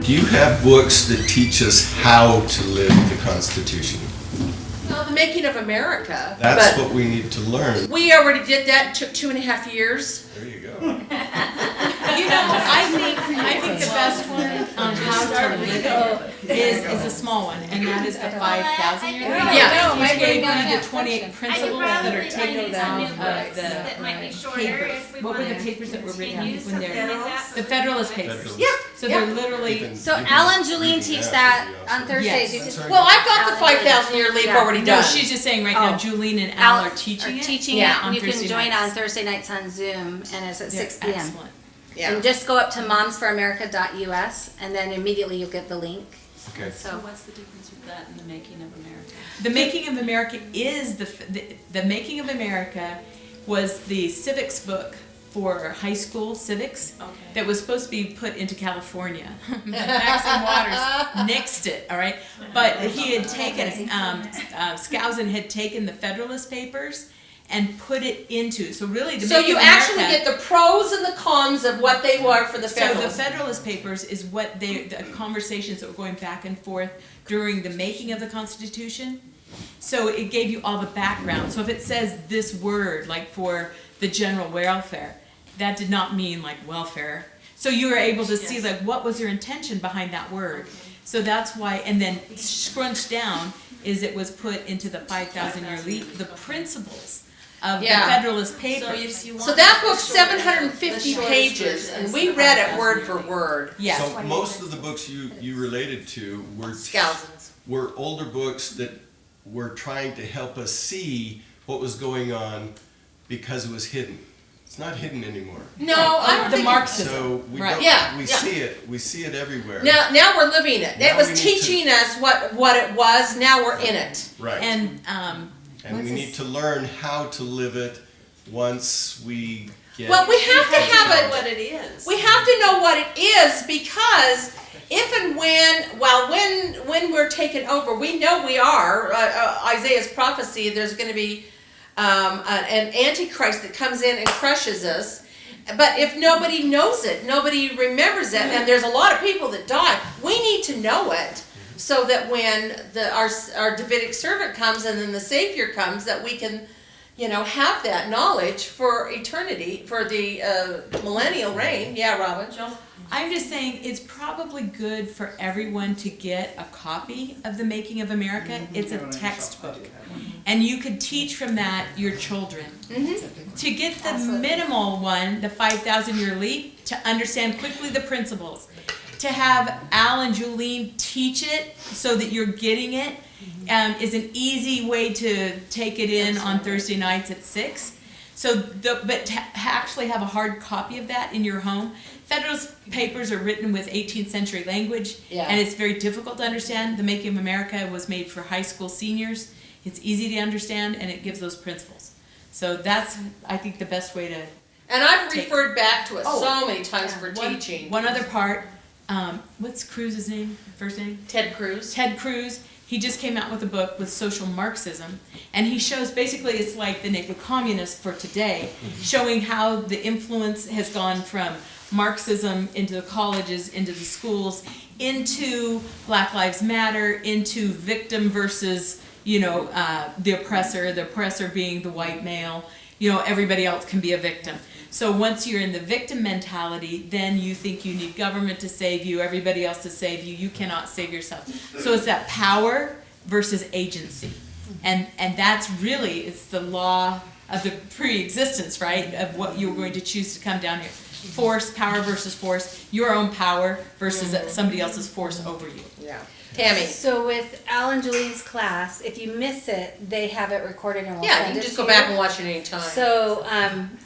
Do you have books that teach us how to live the Constitution? Well, the Making of America. That's but what we need to learn. we already did that. It took 2.5 years. There you go. You know, I think the best one on how to live it is a small one, and that is the 5,000 year. Yeah. Which gave you the 28 principles that are taken out of that might be the shorter papers. if we What were the wanna papers that were written continue when they're, something like that. the Federalist Papers? Federalist. Yeah. So they're literally, Even- So even Alan Julene reading teach would that be on awesome. Thursdays. Yes. You can- Well, I've got the 5,000-year leap Yeah. already no, done. she's just saying right now, Oh. Julene and Al are teaching it. Teaching Yeah. it, on and you can Thursday join nights. on Thursday nights on Zoom, and it's at They're 6 p.m. excellent. Yeah. And just go up to momsforamerica.us, and then immediately you'll get the link. Okay. So What's the difference with that and the Making of America? The Making of America is the Making of America was the civics book for high school civics that was supposed to be put into California. Maxine Waters nixed it, all right? But he had taken, Skousen had taken the Federalist Papers and put it into, so really the So Making you of actually America- get the pros and the cons of what they were for the So the Federalists. Federalist Papers is what the conversations that were going back and forth during the making of the Constitution. So it gave you all the background. So if it says this word, like for the general welfare, that did not mean like welfare. So you were able to see like what was your intention behind that word. So that's why, and then scrunched down is it was put into the 5,000-year leap, the principles of Yeah. the Federalist Papers. So that book's 750 pages, and we read it word for word. Yes. So most of the books you related to Skousens. were older books that were trying to help us see what was going on because it was hidden. It's not hidden anymore. No, I don't The think. Marxism. So we Right. don't, Yeah, we yeah. see it everywhere. Now we're living it. Now It was we need teaching us what it was. Now we're in it. Right. And And we need to learn how to live it once we get. Well, we have to have it. What it is. We have to know what it is, because if and when we're taken over, we know we are. Isaiah's prophecy. There's going to be an antichrist that comes in and crushes us. But if nobody knows it, nobody remembers it, and there's a lot of people that die, we need to know it so that when our Davidic servant comes and then the Savior comes, that we can, have that knowledge for eternity, for the millennial reign. Yeah, Robin. I'm just saying it's probably good for everyone to get a copy of The Making of America. It's a textbook. And you could teach from that your children. To get the minimal one, the 5,000-year leap, to understand quickly the principles. To have Al and Julene teach it so that you're getting it is an easy way to take it in on Thursday nights at 6. But to actually have a hard copy of that in your home. Federalist Papers are written with 18th century language, and it's very difficult to understand. The Making of America was made for high school seniors. It's easy to understand, and it gives those principles. So that's, I think, the best way to. And I've referred back to it so many times for teaching. One other part, what's Cruz's name, first name? Ted Cruz. Ted Cruz. He just came out with a book with social Marxism, and he shows basically it's like the naked communist for today, showing how the influence has gone from Marxism into the colleges, into the schools, into Black Lives Matter, into victim versus, the oppressor being the white male, everybody else can be a victim. So once you're in the victim mentality, then you think you need government to save you, everybody else to save you, you cannot save yourself. So it's that power versus agency. And that's really, it's the law of the pre-existence, right, of what you're going to choose to come down here. Force, power versus force, your own power versus somebody else's force over you. Yeah. Tammy. So with Al and Julene's class, if you miss it, they have it recorded and we'll Yeah, send you can it just to go back and watch it anytime. So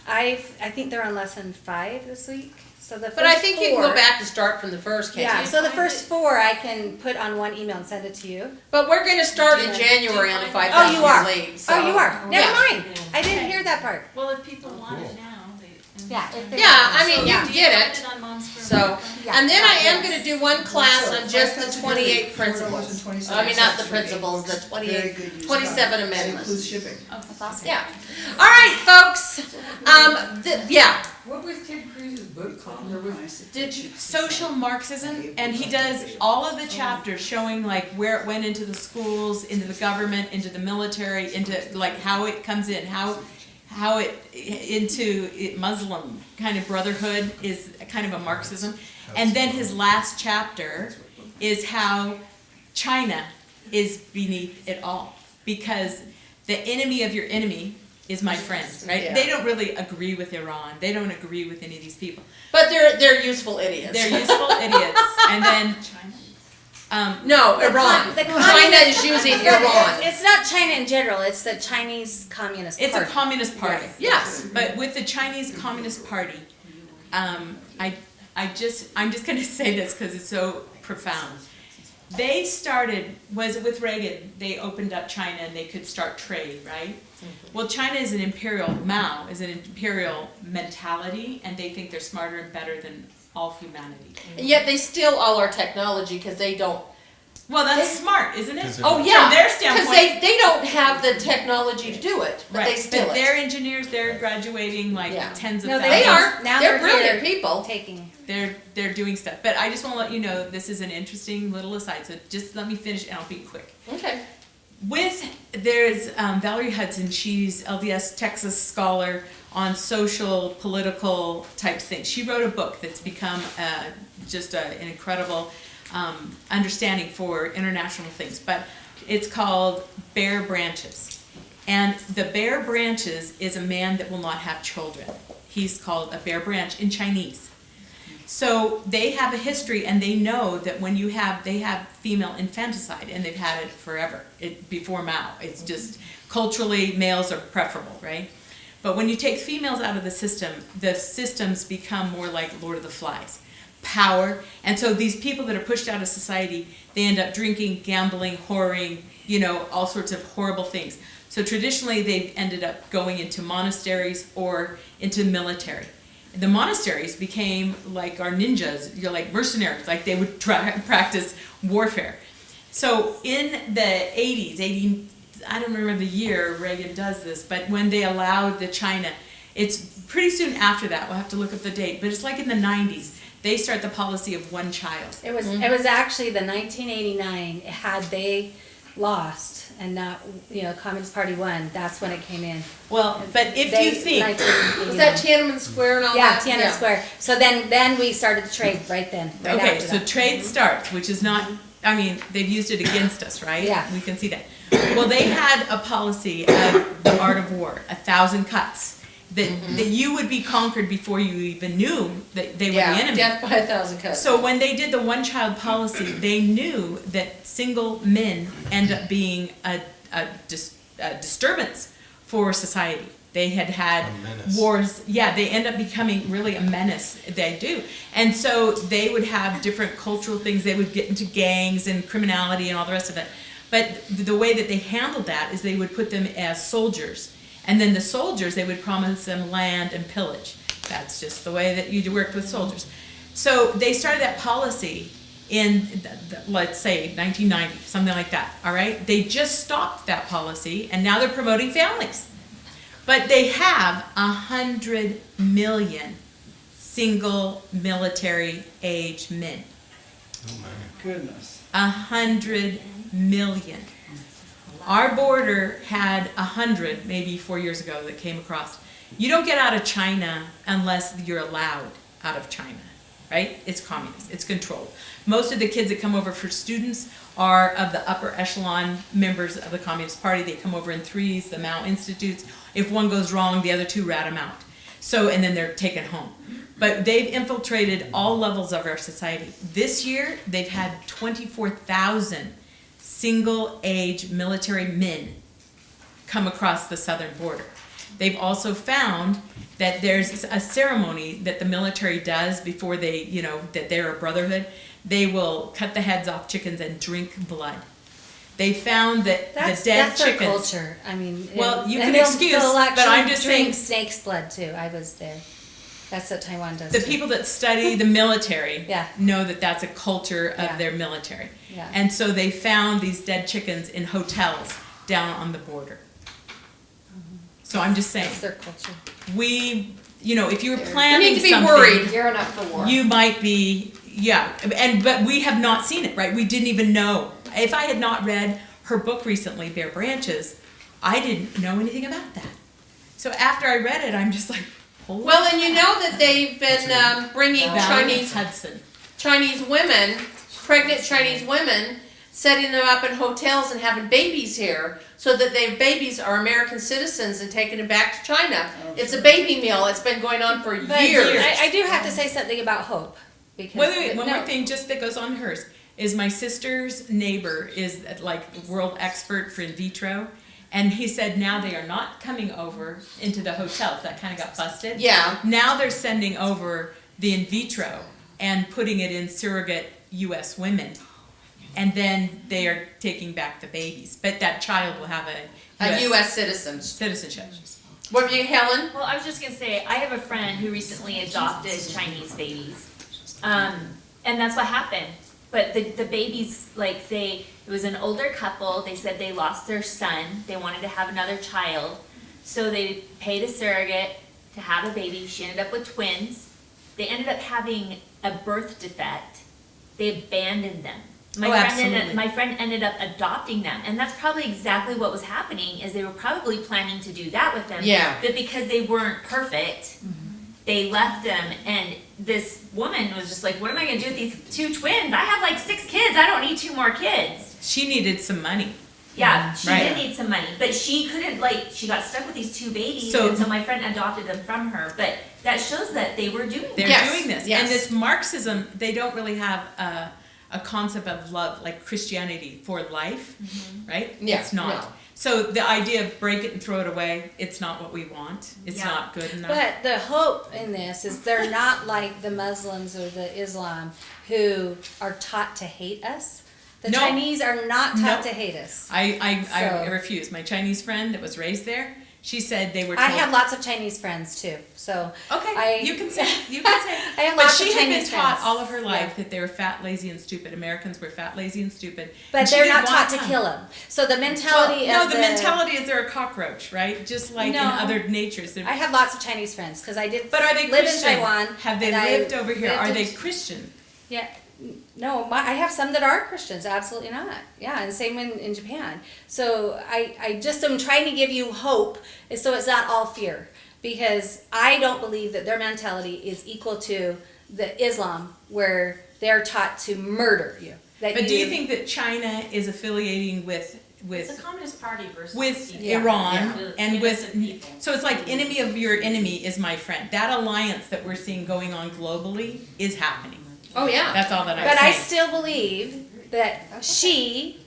I think they're on lesson 5 this week. So the first But I think you can go 4 back and start from the first, can't Yeah, you? so the first 4 I can put on one email and send it to you. But we're going to start in January on the 5,000 Oh, you are. leave. So. Oh, you are. Never Yeah. mind. I didn't hear that part. Well, if people want it now, Yeah. Yeah, I mean, you you can get it. On Moms for So, Yeah, and then I am yes. gonna do one class So, on just the 28 $5,000, principles. $4.27 I mean, not the for principles, the Very 28, good use 27 of it. That amendments. includes shipping. That's awesome. Yeah. All right, folks. Yeah. What was Ted Cruz's book called? There was, Social Marxism, and he does all of the chapters showing like where it went into the schools, into the government, into the military, into like how it comes in, how it into Muslim kind of brotherhood is kind of a Marxism. And then his last chapter is how China is beneath it all, because the enemy of your enemy is my friend, right? Yeah. They don't really agree with Iran. They don't agree with any of these people. But they're useful idiots. They're useful idiots. And then, No, Iran. The China is using Iran. It's not China in general, it's the Chinese Communist it's Party. a communist party. Yes. But with the Chinese Communist Party, I'm just gonna say this because it's so profound. They started, was it with Reagan, they opened up China and they could start trade, right? Well, China is an imperial, Mao is an imperial mentality, and they think they're smarter and better than all humanity. And yet they steal all our technology because they don't. Well, that's smart, isn't it? Because Oh yeah, From their because standpoint, they don't have the technology to do it, but they right, steal but it. their engineers, they're graduating like Yeah. tens of No, thousands. They are. Now They're they're brilliant here. people. Taking. They're doing stuff. But I just want to let you know this is an interesting little aside. So just let me finish and I'll be quick. Okay. There's Valerie Hudson. She's LDS Texas scholar on social, political type things. She wrote a book that's become just an incredible understanding for international things. But it's called Bare Branches. And the bare branches is a man that will not have children. He's called a bare branch in Chinese. So they have a history, and they know that when they have female infanticide, and they've had it forever, before Mao. It's just culturally, males are preferable, right? But when you take females out of the systems become more like Lord of the Flies. Power, and so these people that are pushed out of society, they end up drinking, gambling, whoring, all sorts of horrible things. So traditionally, they've ended up going into monasteries or into military. The monasteries became like our ninjas, like mercenaries, like they would practice warfare. So in the 80s, I don't remember the year Reagan does this, but when they allowed the China, it's pretty soon after that, we'll have to look up the date, but it's like in the 90s, they start the policy of one child. It was actually the 1989, had they lost and not, Communist Party won, that's when it came in. Well, but if you think, 1989. Was that Tiananmen Square and all Yeah, that? Tiananmen Square. So then we started to trade right then, right okay, after so that. trade starts, which is not, they've used it against us, right? Yeah. We can see that. Well, they had a policy of the art of war, 1,000 cuts, that you would be conquered before you even knew that they were the enemy. Death by 1,000 cuts. So when they did the one-child policy, they knew that single men end up being a disturbance for society. They had A menace. wars. Yeah, they end up becoming really a menace. They do. And so they would have different cultural things. They would get into gangs and criminality and all the rest of it. But the way that they handled that is they would put them as soldiers. And then the soldiers, they would promise them land and pillage. That's just the way that you worked with soldiers. So they started that policy in, let's say, 1990, something like that, all right? They just stopped that policy, and now they're promoting families. But they have 100 million single military age men. Oh my. Goodness. 100 million. Our border had 100 maybe 4 years ago that came across. You don't get out of China unless you're allowed out of China, right? It's communist, it's controlled. Most of the kids that come over for students are of the upper echelon members of the Communist Party. They come over in threes, the Mao Institutes. If one goes wrong, the other two rat them out. So, and then they're taken home. But they've infiltrated all levels of our society. This year, they've had 24,000 single-age military men come across the southern border. They've also found that there's a ceremony that the military does before they, that they're a brotherhood. They will cut the heads off chickens and drink blood. They found that the dead that's chickens. their culture. I mean, Well, you and can excuse, they'll but I'm just drink saying. snake's blood too. I was there. That's what Taiwan does. The too. people that study the military Yeah. know that that's a culture of Yeah. their military. Yeah. And so they found these dead chickens in hotels down on the border. So I'm just saying, That's their culture. if you were We planning need to be something, worried. Gearing up for war. you might be, but we have not seen it, right? We didn't even know. If I had not read her book recently, Bare Branches, I didn't know anything about that. So after I read it, I'm just like, holy Well, and you know that they've been bringing Valerie Hudson. Chinese women, pregnant Chinese women, setting them up in hotels and having babies here so that their babies are American citizens and taking them back to China. It's a baby meal. It's been going on for But years. I do have to say something about hope. Because Wait, one no. more thing just that goes on hers is my sister's neighbor is like world expert for in vitro, and he said now they are not coming over into the hotels. That kind of got busted. Yeah. Now they're sending over the in vitro and putting it in surrogate U.S. women, and then they are taking back the babies. But that child will have A U.S. citizens. citizenship. What were you, Helen? Well, I was just gonna say, I have a friend who recently adopted Chinese babies. And that's what happened. But the babies, it was an older couple, they said they lost their son, they wanted to have another child. So they paid a surrogate to have a baby, she ended up with twins. They ended up having a birth defect, they abandoned them. Absolutely. My friend ended up adopting them, and that's probably exactly what was happening, is they were probably planning to do that with them. Yeah. But because they weren't perfect, they left them, and this woman was just like, what am I gonna do with these two twins? I have 6 kids, I don't need 2 more kids. She needed some money. Yeah, she Right. did need some money, but she couldn't, she got stuck with these 2 babies, So- and so my friend adopted them from her, but that shows that they were doing They're that. Yes, doing this. yes. And this Marxism, they don't really have a concept of love like Christianity for life, right? Yeah, It's not. no. So the idea of break it and throw it away, it's not what we want. It's Yeah. not good enough. But the hope in this is they're not like the Muslims or the Islam who are taught to hate us. The No. Chinese are not taught No. to hate us. I So- refuse. My Chinese friend that was raised there, she said they were told. I have lots of Chinese friends too, so. Okay, you can say. You can say. I have But lots she of had been Chinese taught friends. all of her life Yeah. that they were fat, lazy, and stupid. Americans were fat, lazy, and stupid. But And she they're didn't not want taught to them. kill them. So the mentality No, of the mentality is they're a cockroach, right? Just like No. in other natures. I have lots of Chinese friends because I did But are they live Christian? in Taiwan. Have they and I lived over here? lived Are in- they Christian? Yeah, no, I have some that are Christians, absolutely not. Yeah, and same in Japan. So I just am trying to give you hope, so it's not all fear. Because I don't believe that their mentality is equal to the Islam, where they're taught to murder you. That But do you think that China is affiliating with It's a communist party versus with people. Iran Yeah. and with Innocent people. so it's like enemy of your enemy is my friend. That alliance that we're seeing going on globally is happening. Oh, yeah. That's all that I'm But I saying. still believe that she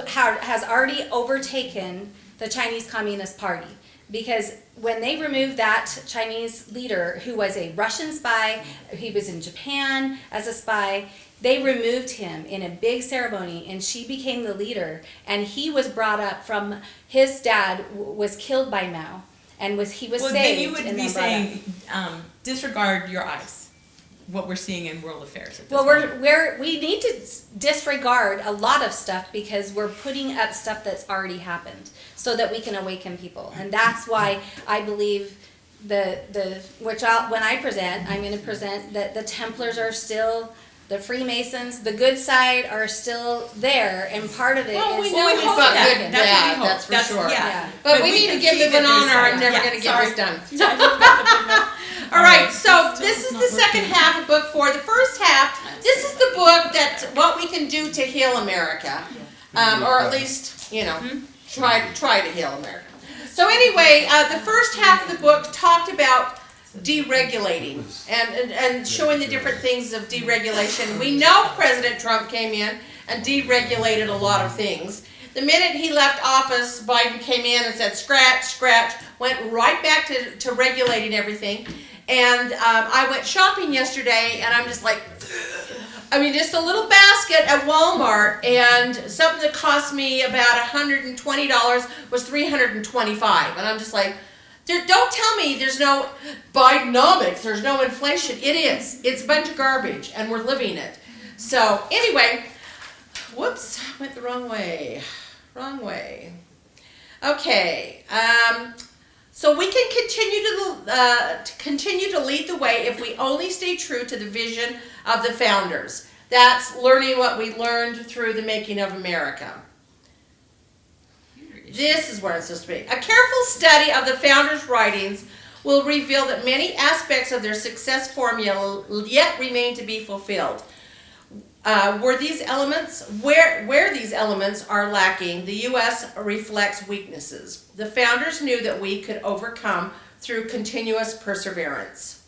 has already overtaken the Chinese Communist Party. Because when they removed that Chinese leader who was a Russian spy, he was in Japan as a spy, they removed him in a big ceremony and she became the leader. And he was brought up from, his dad was killed by Mao and he was Well, saved. then you would and be then brought up. saying disregard your eyes. What we're seeing in world affairs. At this Well, moment. we need to disregard a lot of stuff because we're putting up stuff that's already happened so that we can awaken people, and that's why I believe when I present, I'm going to present that the Templars are still. The Freemasons, the good side, are still there, and part of it Well, we is know we've hope got that. good- That's what we yeah, hope. that's for sure. Yeah. But we need to can get see moving that on, or there's- I'm never yeah, going to get sorry. this done. All right, so this is the second half of book 4. The first half, this is the book that what we can do to heal America, or at least try to heal America. So anyway, the first half of the book talked about deregulating and showing the different things of deregulation. We know President Trump came in and deregulated a lot of things. The minute he left office, Biden came in and said, scratch, scratch, went right back to regulating everything. And I went shopping yesterday, and I'm just like, just a little basket at Walmart, and something that cost me about $120 was $325. And I'm just like, Don't tell me there's no Bidenomics, there's no inflation. It is. It's a bunch of garbage, and we're living it. So anyway, whoops, went the wrong way. Wrong way. Okay. So we can continue to lead the way if we only stay true to the vision of the founders. That's learning what we learned through the making of America. This is where it's supposed to be. A careful study of the founders' writings will reveal that many aspects of their success formula yet remain to be fulfilled. Where these elements are lacking, the U.S. reflects weaknesses. The founders knew that we could overcome through continuous perseverance.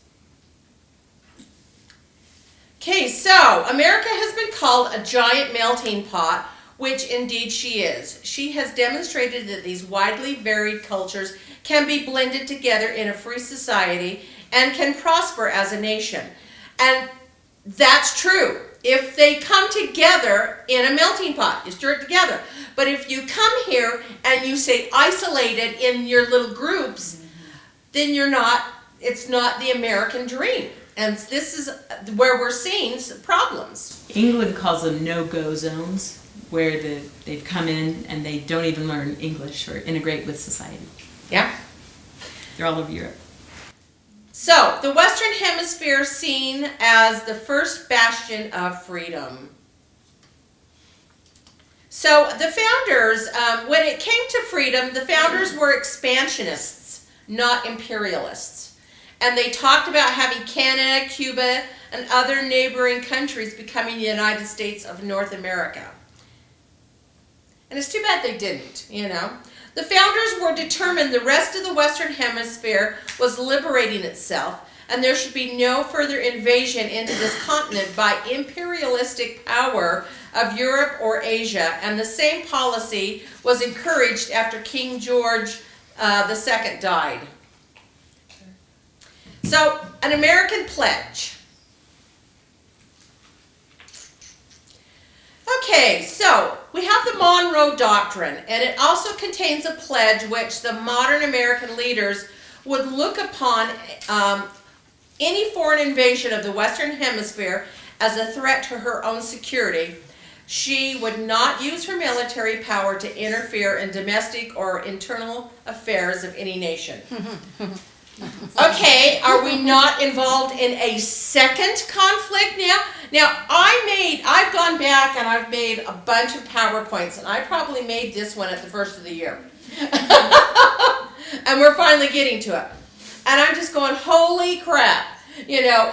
Okay, so America has been called a giant melting pot, which indeed she is. She has demonstrated that these widely varied cultures can be blended together in a free society and can prosper as a nation. And that's true. If they come together in a melting pot, you stir it together. But if you come here and you stay isolated in your little groups, then it's not the American dream. And this is where we're seeing problems. England calls them no-go zones, where they've come in and they don't even learn English or integrate with society. Yeah. They're all over Europe. So, the Western Hemisphere is seen as the first bastion of freedom. So, the founders, when it came to freedom, the founders were expansionists, not imperialists. And they talked about having Canada, Cuba, and other neighboring countries becoming the United States of North America. And it's too bad they didn't, you know. The founders were determined the rest of the Western Hemisphere was liberating itself, and there should be no further invasion into this continent by imperialistic power of Europe or Asia, and the same policy was encouraged after King George II died. So, an American pledge. Okay, so we have the Monroe Doctrine, and it also contains a pledge which the modern American leaders would look upon any foreign invasion of the Western Hemisphere as a threat to her own security. She would not use her military power to interfere in domestic or internal affairs of any nation. Okay, are we not involved in a second conflict now? Now, I've gone back and I've made a bunch of PowerPoints, and I probably made this one at the first of the year. And we're finally getting to it. And I'm just going, holy crap. You know,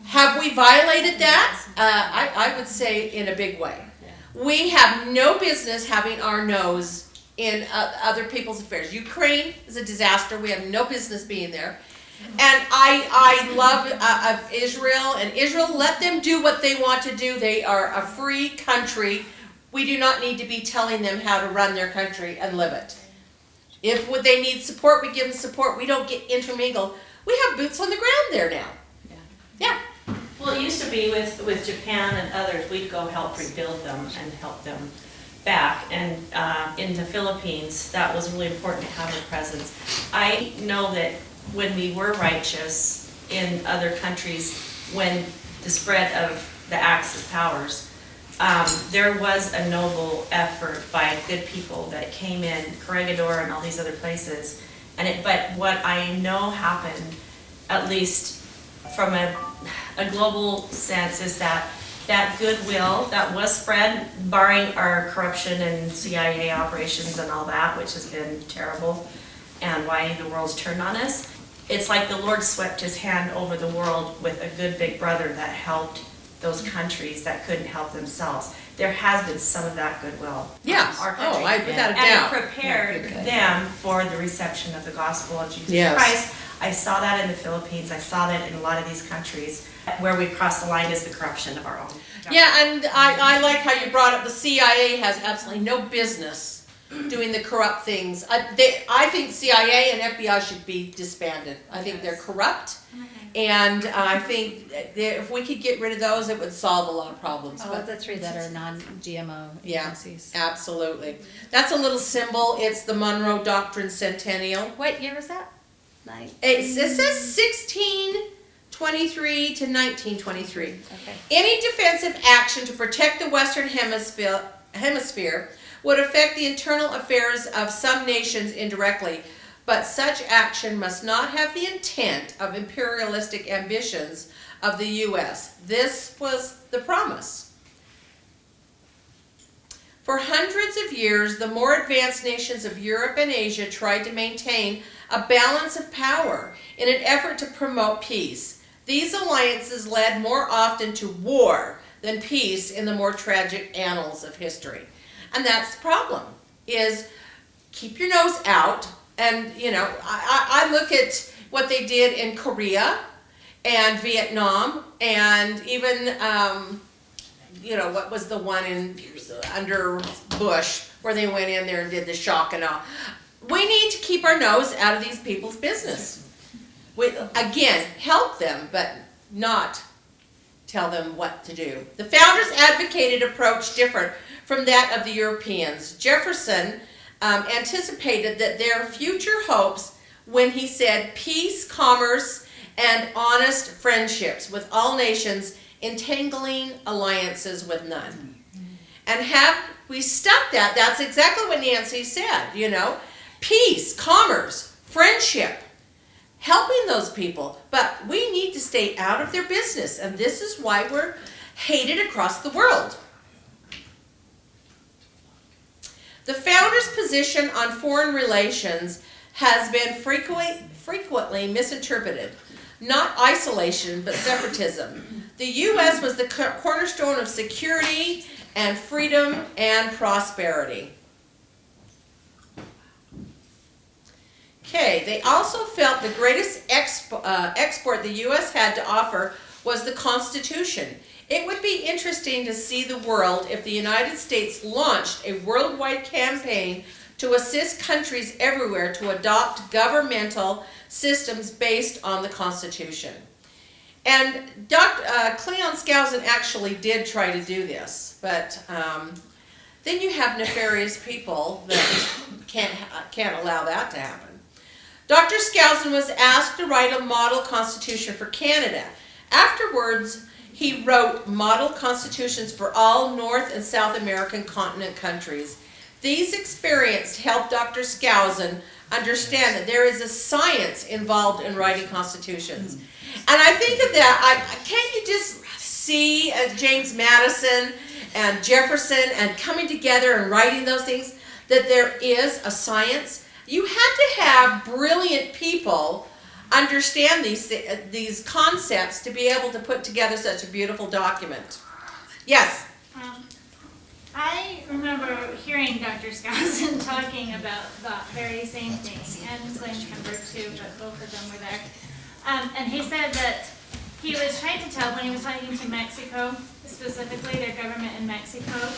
have we violated that? I would say in a big way. We have no business having our nose in other people's affairs. Ukraine is a disaster. We have no business being there. And I love Israel, and Israel, let them do what they want to do. They are a free country. We do not need to be telling them how to run their country and live it. If they need support, we give them support. We don't get intermingled. We have boots on the ground there now. Yeah. Well, it used to be with Japan and others, we'd go help rebuild them and help them back. And in the Philippines, that was really important to have a presence. I know that when we were righteous in other countries, when the spread of the Axis powers, there was a noble effort by good people that came in, Corregidor and all these other places. But what I know happened, at least from a global sense, is that goodwill that was spread, barring our corruption and CIA operations and all that, which has been terrible, and why the world's turned on us. It's like the Lord swept his hand over the world with a good big brother that helped those countries that couldn't help themselves. There has been some of that goodwill. Yeah. Our country. Without a doubt. And it prepared them for the reception of the gospel of Jesus Christ. I saw that in the Philippines. I saw that in a lot of these countries. Where we cross the line is the corruption of our own government. Yeah, and I like how you brought up the CIA has absolutely no business doing the corrupt things. I think CIA and FBI should be disbanded. I think they're corrupt, And I think that if we could get rid of those, it would solve a lot of problems. All of the three that are non-GMO Yeah, agencies. absolutely. That's a little symbol. It's the Monroe Doctrine Centennial. What year was that? It says 1623 to 1923. Okay. Any defensive action to protect the Western Hemisphere would affect the internal affairs of some nations indirectly, but such action must not have the intent of imperialistic ambitions of the U.S. This was the promise. For hundreds of years, the more advanced nations of Europe and Asia tried to maintain a balance of power in an effort to promote peace. These alliances led more often to war than peace in the more tragic annals of history. And that's the problem, is keep your nose out. And, you know, I look at what they did in Korea and Vietnam and even, you know, what was the one under Bush where they went in there and did the shock and awe. We need to keep our nose out of these people's business. Again, help them, but not tell them what to do. The founders advocated an approach different from that of the Europeans. Jefferson anticipated that their future hopes when he said peace, commerce, and honest friendships with all nations, entangling alliances with none. And have we stuck that, that's exactly what Nancy said, you know, peace, commerce, friendship, helping those people. But we need to stay out of their business, and this is why we're hated across the world. The founders' position on foreign relations has been frequently misinterpreted. Not isolation, but separatism. The U.S. was the cornerstone of security and freedom and prosperity. Okay, they also felt the greatest export the U.S. had to offer was the Constitution. It would be interesting to see the world if the United States launched a worldwide campaign to assist countries everywhere to adopt governmental systems based on the Constitution. And Cleon Skousen actually did try to do this, but then you have nefarious people that can't allow that to happen. Dr. Skousen was asked to write a model constitution for Canada. Afterwards, he wrote model constitutions for all North and South American continent countries. These experiences helped Dr. Skousen understand that there is a science involved in writing constitutions. And I think of that, can't you just see James Madison and Jefferson and coming together and writing those things, that there is a science? You had to have brilliant people understand these concepts to be able to put together such a beautiful document. Yes? I remember hearing Dr. Skousen talking about that very same thing, and Glenn Kimber too, but both of them were there. And he said that he was trying to tell, when he was talking to Mexico, specifically their government in Mexico,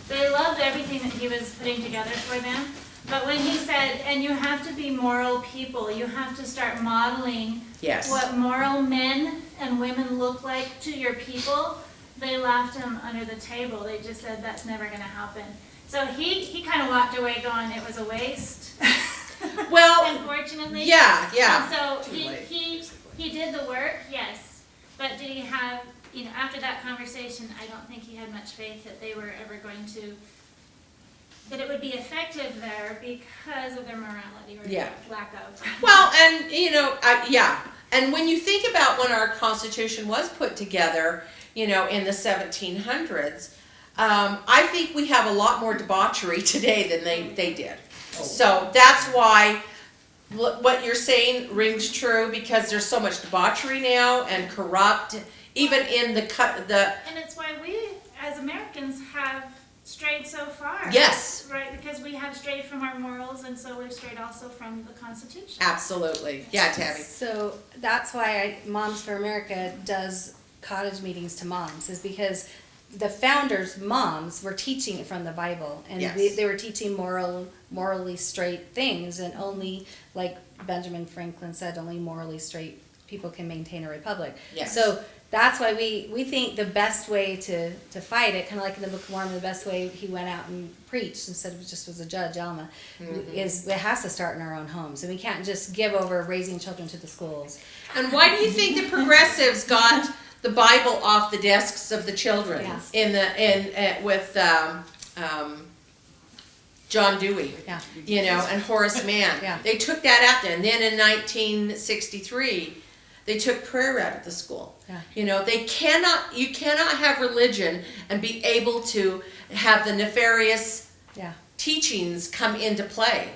they loved everything that he was putting together for them. But when he said, and you have to be moral people, you have to start modeling what moral men and women look like to your people, they laughed him under the table. They just said, that's never going to happen. So he kind of walked away going, it was a waste. Well, unfortunately. Yeah. And so he did the work, yes. But did he have, after that conversation, I don't think he had much faith that they were ever going to, that it would be effective there because of their morality or lack of. Well, and and when you think about when our Constitution was put together, in the 1700s, I think we have a lot more debauchery today than they did. So that's why what you're saying rings true, because there's so much debauchery now and corrupt, even in the. And it's why we, as Americans, have strayed so far. Yes. Right, because we have strayed from our morals, and so we've strayed also from the Constitution. Absolutely. Yeah, Tammy. So that's why Moms for America does cottage meetings to moms, is because the founders' moms were teaching it from the Bible, and they were teaching morally straight things, and only, like Benjamin Franklin said, only morally straight people can maintain a republic. Yes. So that's why we think the best way to fight it, kind of like in the Book of Mormon, the best way he went out and preached instead of just was a judge, Alma, is it has to start in our own homes. And we can't just give over raising children to the schools. And why do you think the progressives got the Bible off the desks of the children Yeah. with John Dewey, Yeah. and Horace Mann? Yeah. They took that out there, and then in 1963, they took prayer out of the school. Yeah. You cannot have religion and be able to have the nefarious Yeah. teachings come into play.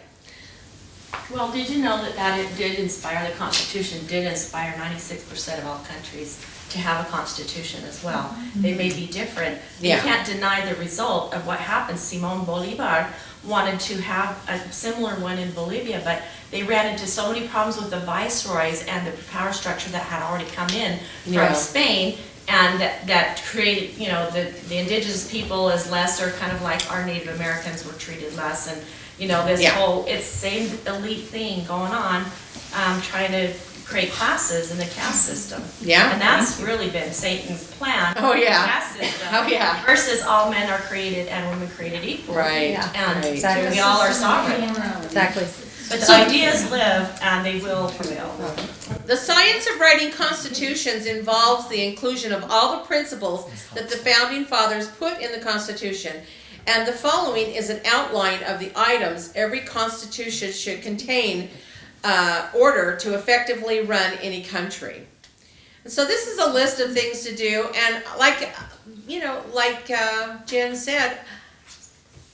Well, did you know that it did inspire, the Constitution did inspire 96% of all countries to have a Constitution as well. They may be different. Yeah. You can't deny the result of what happened. Simón Bolívar wanted to have a similar one in Bolivia, but they ran into so many problems with the viceroys and the power structure that had already come in from Yeah. Spain, and that created, the indigenous people as lesser, kind of like our Native Americans were treated less, and this Yeah. whole, it's same elite thing going on, trying to create classes in the caste system. Yeah. And that's really been Satan's plan. Oh, yeah. Caste system. Oh, yeah. Versus all men are created and women created equal. Right. Yeah. And Exactly. we all are sovereign. Exactly. But the ideas live and they will prevail. The science of writing constitutions involves the inclusion of all the principles that the founding fathers put in the Constitution, and the following is an outline of the items every constitution should contain order to effectively run any country. And so this is a list of things to do, and like Jen said,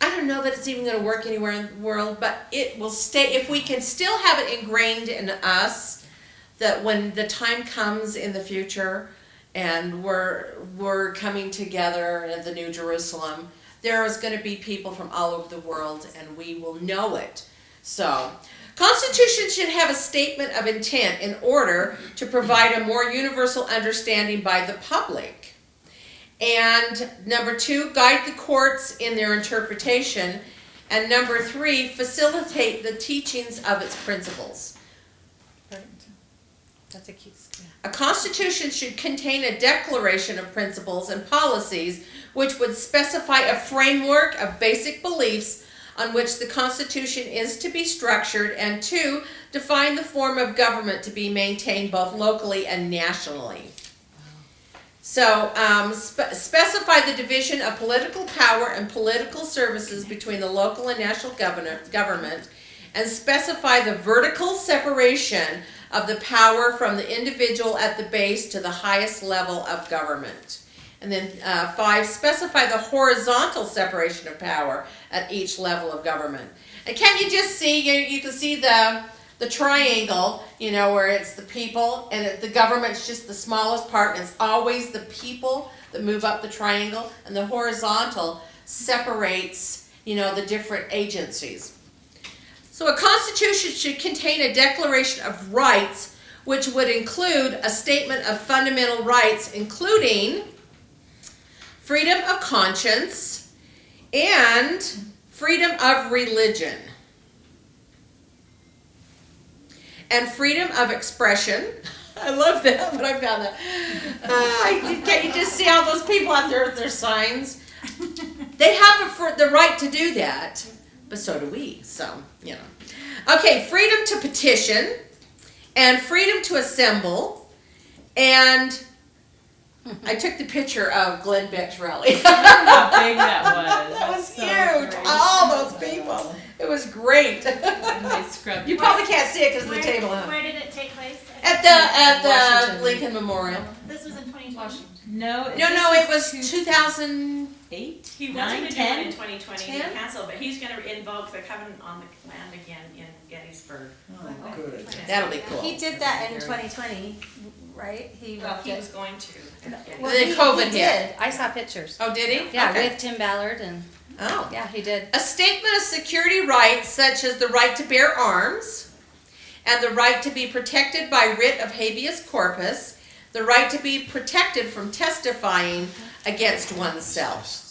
I don't know that it's even going to work anywhere in the world, but it will stay, if we can still have it ingrained in us, that when the time comes in the future and we're coming together at the New Jerusalem, there is going to be people from all over the world, and we will know it. So, Constitution should have a statement of intent in order to provide a more universal understanding by the public. And number 2, guide the courts in their interpretation. And number 3, facilitate the teachings of its principles. That's a cute. A constitution should contain a declaration of principles and policies which would specify a framework of basic beliefs on which the Constitution is to be structured, and 2, define the form of government to be maintained both locally and nationally. So, specify the division of political power and political services between the local and national government, and specify the vertical separation of the power from the individual at the base to the highest level of government. And then 5, specify the horizontal separation of power at each level of government. And can't you just see, you can see the triangle, where it's the people, and the government's just the smallest part, and it's always the people that move up the triangle, and the horizontal separates, the different agencies. So a constitution should contain a declaration of rights, which would include a statement of fundamental rights, including freedom of conscience and freedom of religion, and freedom of expression. I love that, but I found that. Can't you just see all those people out there with their signs? They have the right to do that, but so do we, so, Okay, freedom to petition, and freedom to assemble, and I took the picture of Glenn Beck's rally. How big that was. That was So huge. great. All those people. It was great. They scrubbed You it. probably can't see it because of the Where- table. Huh? Where did it take place? At the Washington. Lincoln Memorial. This was in 2020. No, No, it was 2000. 2008? He was 9, going to do 10? it in 2020, he 10? canceled, but he's going to invoke the covenant on the land again in Gettysburg. Oh, good. That'll be cool. He did that in 2020, right? Well, he was going to. Well, Then he COVID did. hit. I saw pictures. Oh, did he? Yeah, Okay. with Tim Ballard and Oh. yeah, he did. A statement of security rights such as the right to bear arms and the right to be protected by writ of habeas corpus, the right to be protected from testifying against oneself.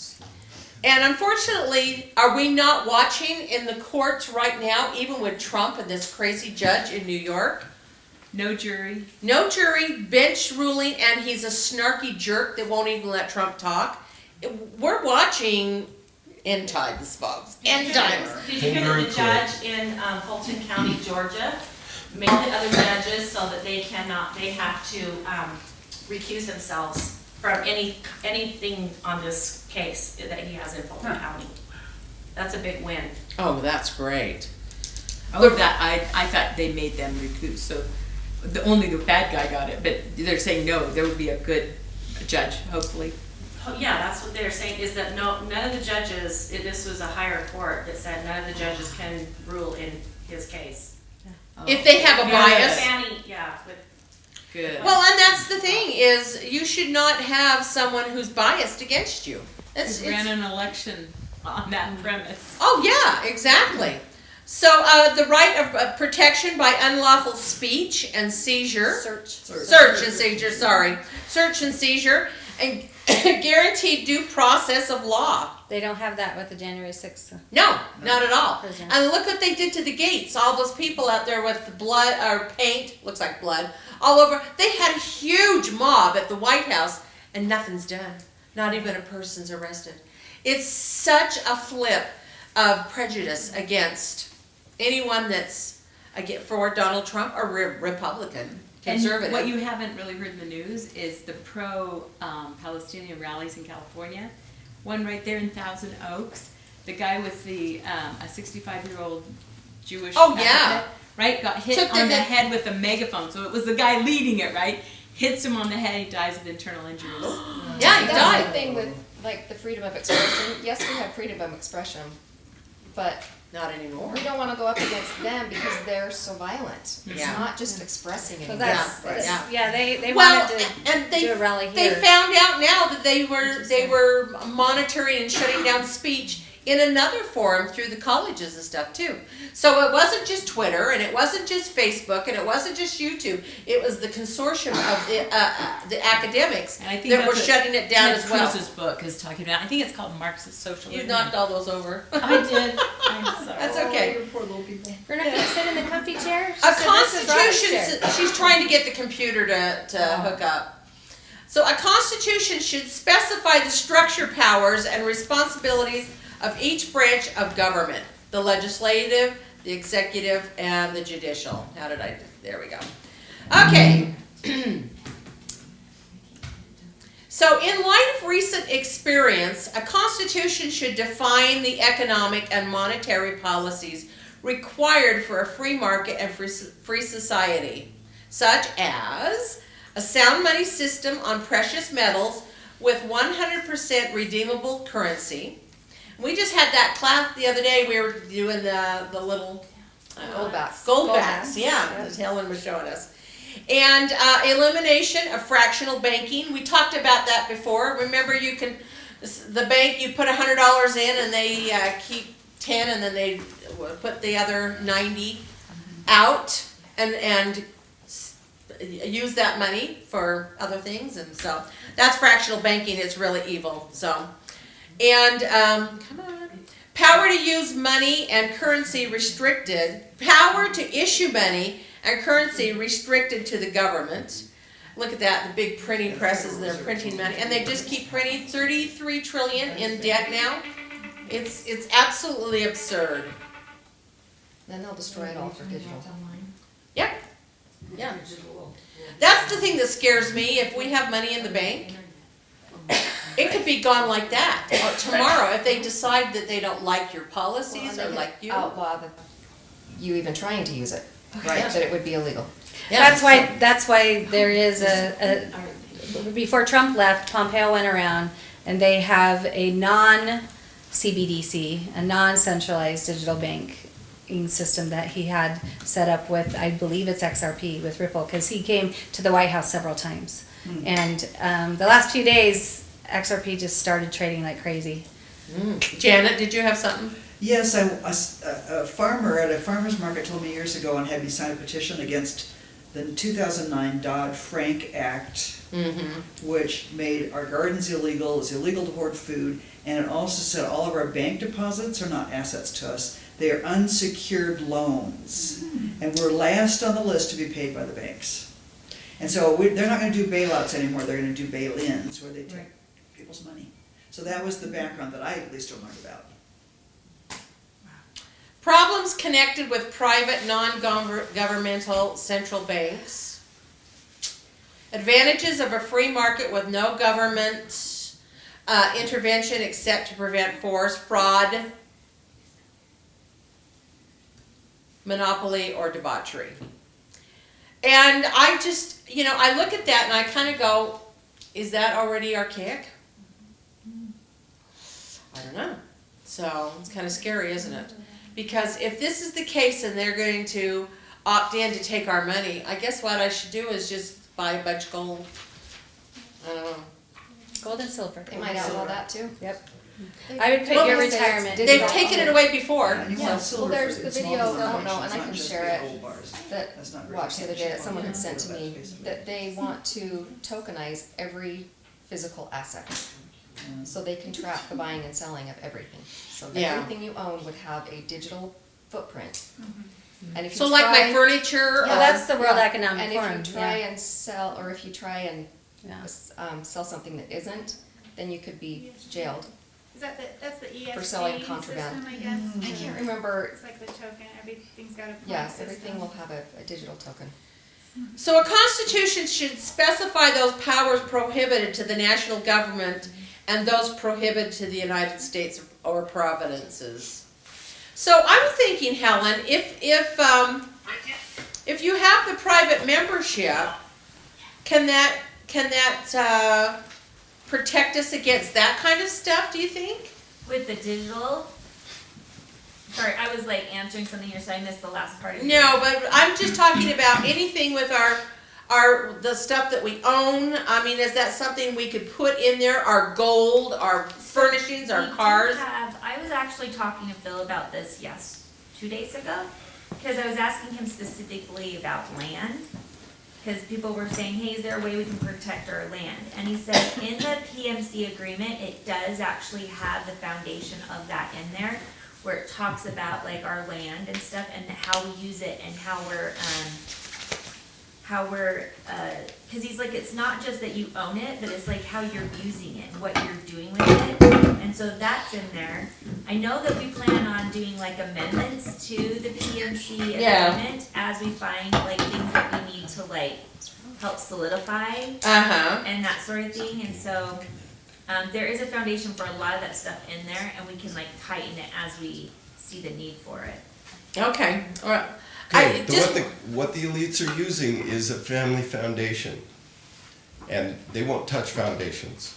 And unfortunately, are we not watching in the courts right now, even with Trump and this crazy judge in New York? No jury. No jury, bench ruling, and he's a snarky jerk that won't even let Trump talk. We're watching end times, folks. End times. Did you hear that the judge in Fulton County, Georgia, made the other judges so that they have to recuse themselves from anything on this case that he has in Fulton County? That's a big win. Oh, that's great. Oh, that, I thought they made them recuse, so only the bad guy got it, but they're saying no, there would be a good judge, hopefully. Oh, yeah, that's what they're saying, is that none of the judges, this was a higher court that said none of the judges can rule in his case. If they have a bias. Good. Well, and that's the thing, is you should not have someone who's biased against you. We ran an election on that premise. Oh, yeah, exactly. So, the right of protection by unlawful speech and seizure. Search and seizure, sorry. Search and seizure, and guaranteed due process of law. They don't have that with the January 6th. No, not at all. Prison. And look what they did to the gates. All those people out there with the blood, or paint, looks like blood, all over. They had a huge mob at the White House, and nothing's done. Not even a person's arrested. It's such a flip of prejudice against anyone that's for Donald Trump or Republican, conservative. And what you haven't really heard in the news is the pro-Palestinian rallies in California. One right there in Thousand Oaks. The guy with the a 65-year-old Jewish advocate, right, got hit on the head with a megaphone. So it was the guy leading it, right? Hits him on the head, he dies of internal injuries. Yeah, he That's died. the thing with like the freedom of expression. Yes, we have freedom of expression, but Not anymore. we don't want to go up against them because they're so violent. It's Yeah. not just expressing So it. they Well, wanted to and do a rally they here. found out now that they were monitoring and shutting down speech in another forum through the colleges and stuff too. So it wasn't just Twitter, and it wasn't just Facebook, and it wasn't just YouTube. It was the consortium of the academics And I think that were that's shutting it down Ted as well. Cruz's book is talking about. I think it's called Marxist Socialism. You knocked all those over. I did. I'm sorry. That's okay. Oh, you poor little people. We're not going to sit in the comfy chair? She A said this is Robert's chair. constitution, she's trying to get the computer to hook up. So a constitution should specify the structure, powers, and responsibilities of each branch of government. The legislative, the executive, and the judicial. There we go. Okay. So in light of recent experience, a constitution should define the economic and monetary policies required for a free market and free society, such as a sound money system on precious metals with 100% redeemable currency. We just had that class the other day. We were doing the little Goldbacks. Goldbacks, yeah, as Helen was showing us. And elimination of fractional banking. We talked about that before. Remember, the bank, you put $100 in and they keep 10 and then they put the other 90 out and use that money for other things. And so that's fractional banking. It's really evil. So, and come on. Power to use money and currency restricted. Power to issue money and currency restricted to the government. Look at that, the big printing presses, they're printing money. And they just keep printing 33 trillion in debt now. It's absolutely absurd. Then they'll destroy it all for digital. Yep. Yeah. That's the thing that scares me. If we have money in the bank, it could be gone like that. Or tomorrow, if they decide that they don't like your policies or like you. Outlaw you even trying to use it, right? Yeah. That it would be illegal. Yeah. That's why there is before Trump left, Pompeo went around and they have a non-CBDC, a non-centralized digital banking system that he had set up with, I believe it's XRP, with Ripple, because he came to the White House several times. And the last few days, XRP just started trading like crazy. Janet, did you have something? Yes, a farmer at a farmer's market told me years ago and had me sign a petition against the 2009 Dodd-Frank Act, which made our gardens illegal, it's illegal to hoard food, and it also said all of our bank deposits are not assets to us, They are unsecured loans, and we're last on the list to be paid by the banks. And so they're not gonna do bailouts anymore, they're gonna do bail-ins, where they take people's money. So that was the background that I at least learned about. Problems connected with private, non-governmental central banks. Advantages of a free market with no government intervention except to prevent force, fraud, monopoly, or debauchery. And I just, I look at that and I kind of go, is that already archaic? I don't know. So it's kind of scary, isn't it? Because if this is the case and they're going to opt in to take our money, I guess what I should do is just buy a bunch of gold. I don't know. Gold and silver. They might outlaw that too. Yep. I would put Well, your they say it's retirement. digital. They've taken it away before. And you Yeah, want silver well, there's for the it's video, small no, denominations, and I not can just share big it, gold bars. that That's not very watched the other day that someone had sent to me, expensive. that they want to tokenize every physical asset. So they can track the buying and selling of everything. So Yeah. everything you own would have a digital footprint. And if you So like my try- furniture, Yeah, that's the World Economic And Forum. if you try yeah. and sell, or if you try and Yeah. sell something that isn't, then you could be jailed. Is that that's the EFT For selling contraband. system, I guess? I can't remember, It's like the token, everything's got a point yeah, system. everything will have a digital token. So a constitution should specify those powers prohibited to the national government and those prohibited to the United States or provinces. So I'm thinking, Helen, if you have the private membership, can that protect us against that kind of stuff, do you think? With the digital, sorry, I was like answering something here, so I missed the last part of it. No, but I'm just talking about anything with the stuff that we own. I mean, is that something we could put in there? Our gold, our furnishings, our We do cars? I was actually talking to Phil about this, 2 days ago, because I was asking him specifically about land. Because people were saying, hey, is there a way we can protect our land? And he said, in the PMC agreement, it does actually have the foundation of that in there, where it talks about like our land and stuff and how we use it and how we're, because he's like, it's not just that you own it, but it's like how you're using it, what you're doing with it. And so that's in there. I know that we plan on doing like amendments to the PMC Yeah. agreement as we find like things that we need to like help solidify Uh-huh. and that sort of thing. And so there is a foundation for a lot of that stuff in there, and we can like tighten it as we see the need for it. Okay, all right. Okay, what the elites are using is a family foundation, and they won't touch foundations.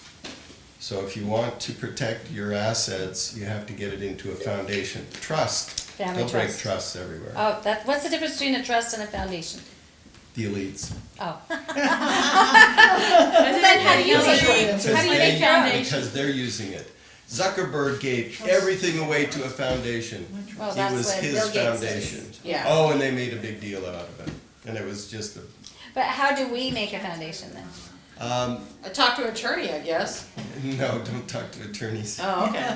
So if you want to protect your assets, you have to get it into a foundation. Trust, Family they'll break trust. trusts everywhere. Oh, what's the difference between a trust and a foundation? The elites. Oh. Then how do you make foundation? Because they're using it. Zuckerberg gave everything away to a foundation. Well, It that's was what his Bill Gates foundation. is. Yeah. Oh, and they made a big deal out of it. And it was just a, But how do we make a foundation then? I talked to an attorney, I guess. no, don't talk to attorneys. Oh, okay.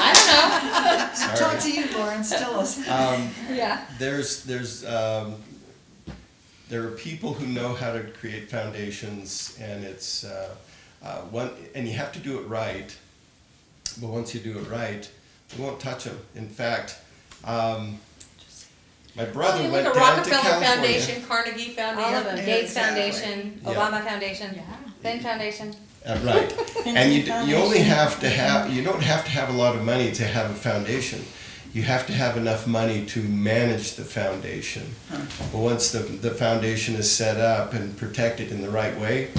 I don't know. Talk Sorry. to you, Lawrence, tell us. Yeah. There are people who know how to create foundations, and it's and you have to do it right. But once you do it right, you won't touch them. In fact, my brother You went look at down to Rockefeller California. Foundation, Carnegie Foundation. All of them. Yeah, Gates exactly. Foundation, Yeah. Obama Foundation, Clinton Foundation. Right, and you only have to have, you don't have to have a lot of money to have a foundation. You have to have enough money to manage the foundation. But once the foundation is set up and protected in the right way,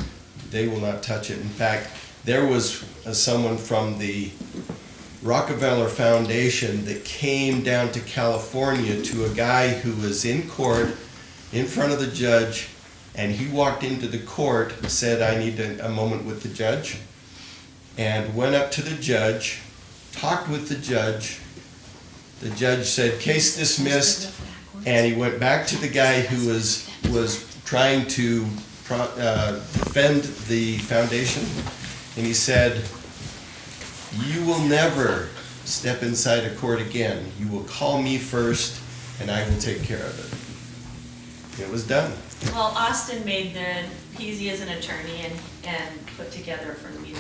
they will not touch it. In fact, there was someone from the Rockefeller Foundation that came down to California to a guy who was in court in front of the judge, and he walked into the court, said, I need a moment with the judge, and went up to the judge, talked with the judge. The judge said, case dismissed, and he went back to the guy who was trying to defend the foundation, and he said, you will never step inside a court again, you will call me first and I will take care of it. It was done. Well, Austin made he is an attorney and put together for me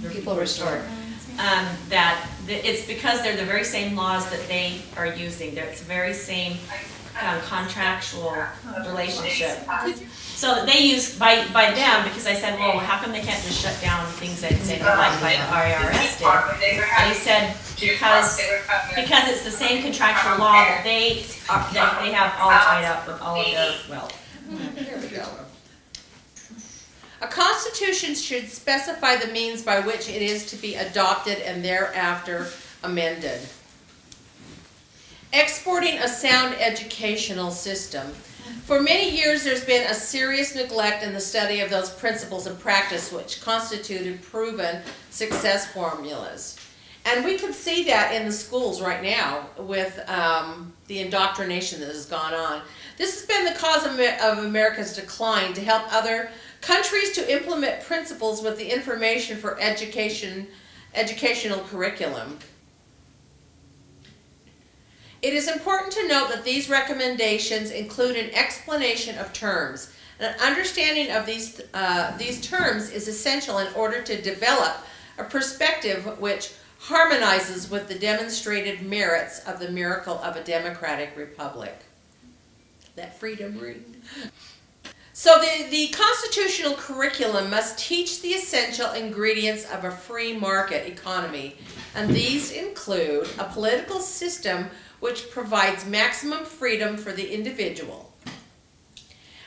the People Restored. It's because they're the very same laws that they are using. It's the very same contractual relationship. So they use, by them, because I said, well, how come they can't just shut down things that they don't like the IRS did? And he said, because it's the same contractual law that they have all tied up with all of their wealth. There we go. A constitution should specify the means by which it is to be adopted and thereafter amended. Exporting a sound educational system. For many years, there's been a serious neglect in the study of those principles and practice which constituted proven success formulas. And we can see that in the schools right now with the indoctrination that has gone on. This has been the cause of America's decline, to help other countries to implement principles with the information for educational curriculum. It is important to note that these recommendations include an explanation of terms. An understanding of these terms is essential in order to develop a perspective which harmonizes with the demonstrated merits of the miracle of a democratic republic. That freedom ring. So the constitutional curriculum must teach the essential ingredients of a free market economy, and these include a political system which provides maximum freedom for the individual.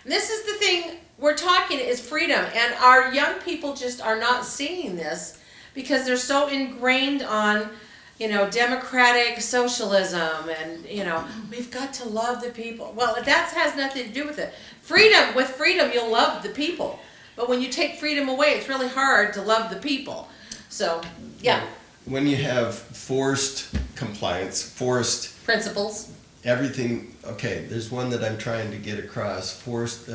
And this is the thing we're talking is freedom, and our young people just are not seeing this because they're so ingrained on, democratic socialism and, we've got to love the people. Well, that has nothing to do with it. With freedom, you'll love the people. But when you take freedom away, it's really hard to love the people. So, yeah. When you have forced compliance, forced Principles. everything, okay, there's one that I'm trying to get across, forced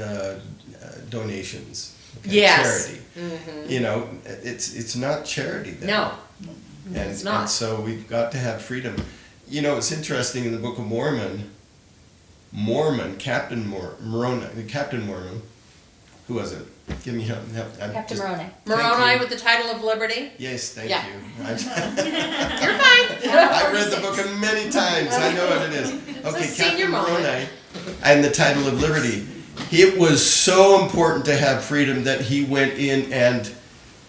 donations. Okay, Yes. Charity. Mm-hmm. It's not charity then. No. And, It's not. and so we've got to have freedom. It's interesting in the Book of Mormon, Captain Mormon, who was it? Give me help. Captain Moroni. Moroni with the title of Liberty. Yes, thank Yeah. you. You're fine. I've read the book many times. I know what it is. Okay, senior Captain moment. Moroni and the title of Liberty. It was so important to have freedom that he went in and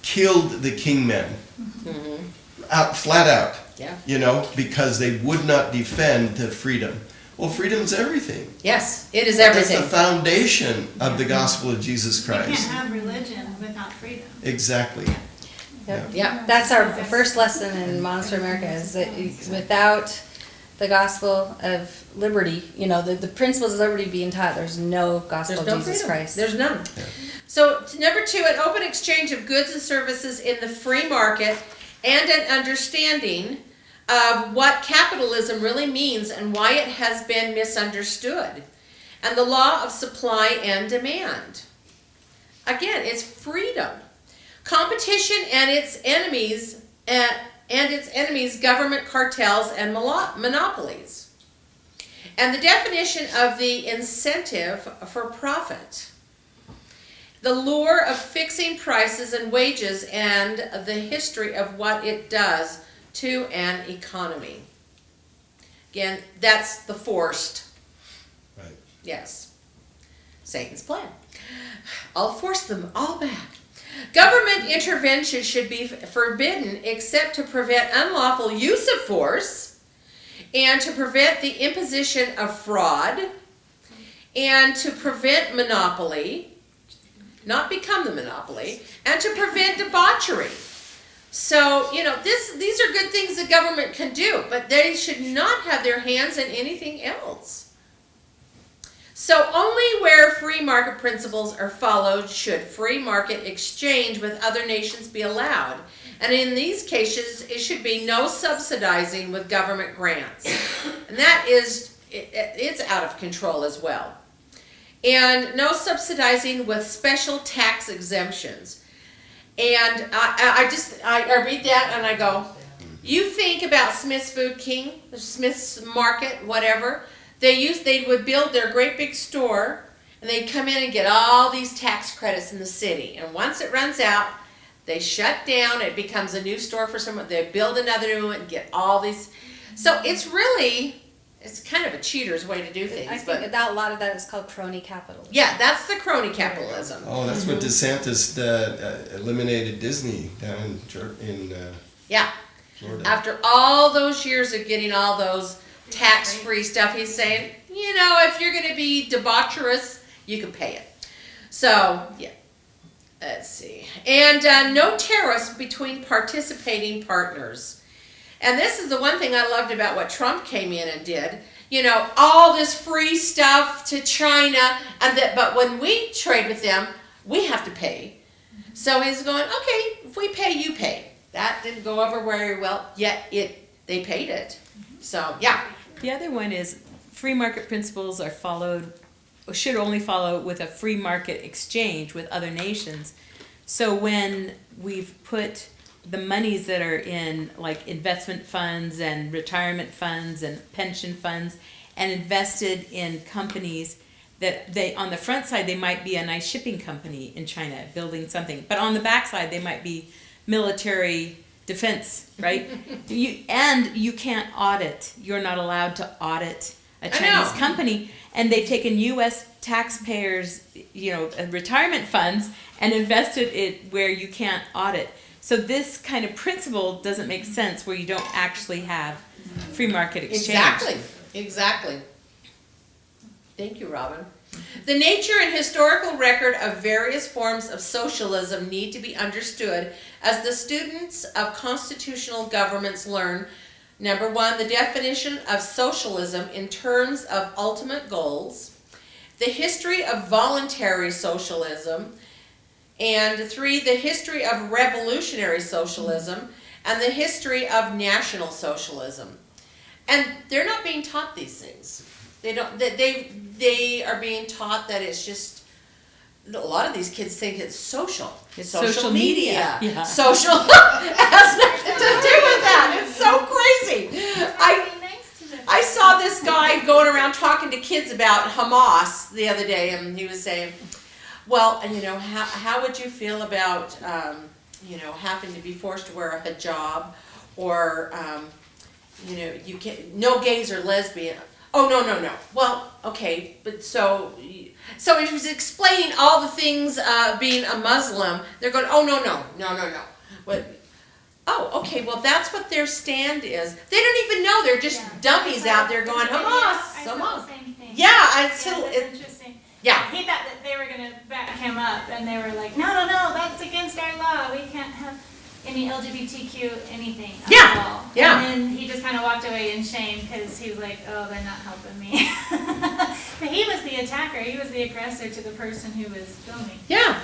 killed the kingmen. Flat out. Yeah. Because they would not defend the freedom. Well, freedom's everything. Yes, it is everything. It's the foundation of the gospel of Jesus You Christ. can't have religion without freedom. Exactly. Yeah. That's our first lesson in Monastery America, is that without the gospel of liberty, the principles of liberty being taught, there's no gospel There's of no Jesus freedom. Christ. There's none. So, number 2, an open exchange of goods and services in the free market and an understanding of what capitalism really means and why it has been misunderstood, and the law of supply and demand. Again, it's freedom. Competition and its enemies, government cartels and monopolies. And the definition of the incentive for profit. The lure of fixing prices and wages, and the history of what it does to an economy. Again, that's the forced. Right. Yes. Satan's plan. I'll force them all back. Government intervention should be forbidden except to prevent unlawful use of force and to prevent the imposition of fraud and to prevent monopoly, not become the monopoly, and to prevent debauchery. So, these are good things the government can do, but they should not have their hands in anything else. So only where free market principles are followed should free market exchange with other nations be allowed. And in these cases, it should be no subsidizing with government grants. And that is, it's out of control as well. And no subsidizing with special tax exemptions. And I read that and I go, You think about Smith's Food King, Smith's Market, whatever. They would build their great big store, and they'd come in and get all these tax credits in the city. And once it runs out, they shut down. It becomes a new store for someone. They build another new one and get all these. So it's kind of a cheater's way to do things. I think that a lot of that is called crony capitalism. Yeah, that's the crony capitalism. Oh, that's what DeSantis eliminated Disney down in Yeah. Florida. After all those years of getting all those tax-free stuff, he's saying, if you're going to be debaucherous, you can pay it. So, yeah. Let's see. And no tariffs between participating partners. And this is the one thing I loved about what Trump came in and did. All this free stuff to China, but when we trade with them, we have to pay. So he's going, okay, if we pay, you pay. That didn't go over very well, yet they paid it. So, yeah. The other one is free market principles are followed, or should only follow with a free market exchange with other nations. So when we've put the monies that are in like investment funds and retirement funds and pension funds and invested in companies that on the front side, they might be a nice shipping company in China building something, but on the back side, they might be military defense, right? You can't audit. You're not allowed to audit a Chinese company, and they've taken U.S. taxpayers, retirement funds and invested it where you can't audit. So this kind of principle doesn't make sense where you don't actually have free market exchange. Exactly. Thank you, Robin. The nature and historical record of various forms of socialism need to be understood as the students of constitutional governments learn. Number 1, the definition of socialism in terms of ultimate goals, the history of voluntary socialism, and 3, the history of revolutionary socialism, and the history of national socialism. And they're not being taught these things. They are being taught that it's just, a lot of these kids think it's social. It's social media. Yeah. Social has nothing to do with that. It's so crazy. I saw this guy going around talking to kids about Hamas the other day, and he was saying, well, how would you feel about, having to be forced to wear a hijab, or, you can't, no gays or lesbian. Oh, no. Well, okay, but so he was explaining all the things being a Muslim. They're going, oh, no. What? Oh, okay, well, that's what their stand is. They don't even know. They're just dummies out there going, Hamas, I saw Hamas. the same thing. That's interesting. Yeah. He thought that they were going to back him up, and they were like, no, that's against our law. We can't have any LGBTQ anything at all. Yeah. And then he just kind of walked away in shame because he was like, oh, they're not helping me. But he was the attacker. He was the aggressor to the person who was filming. Yeah.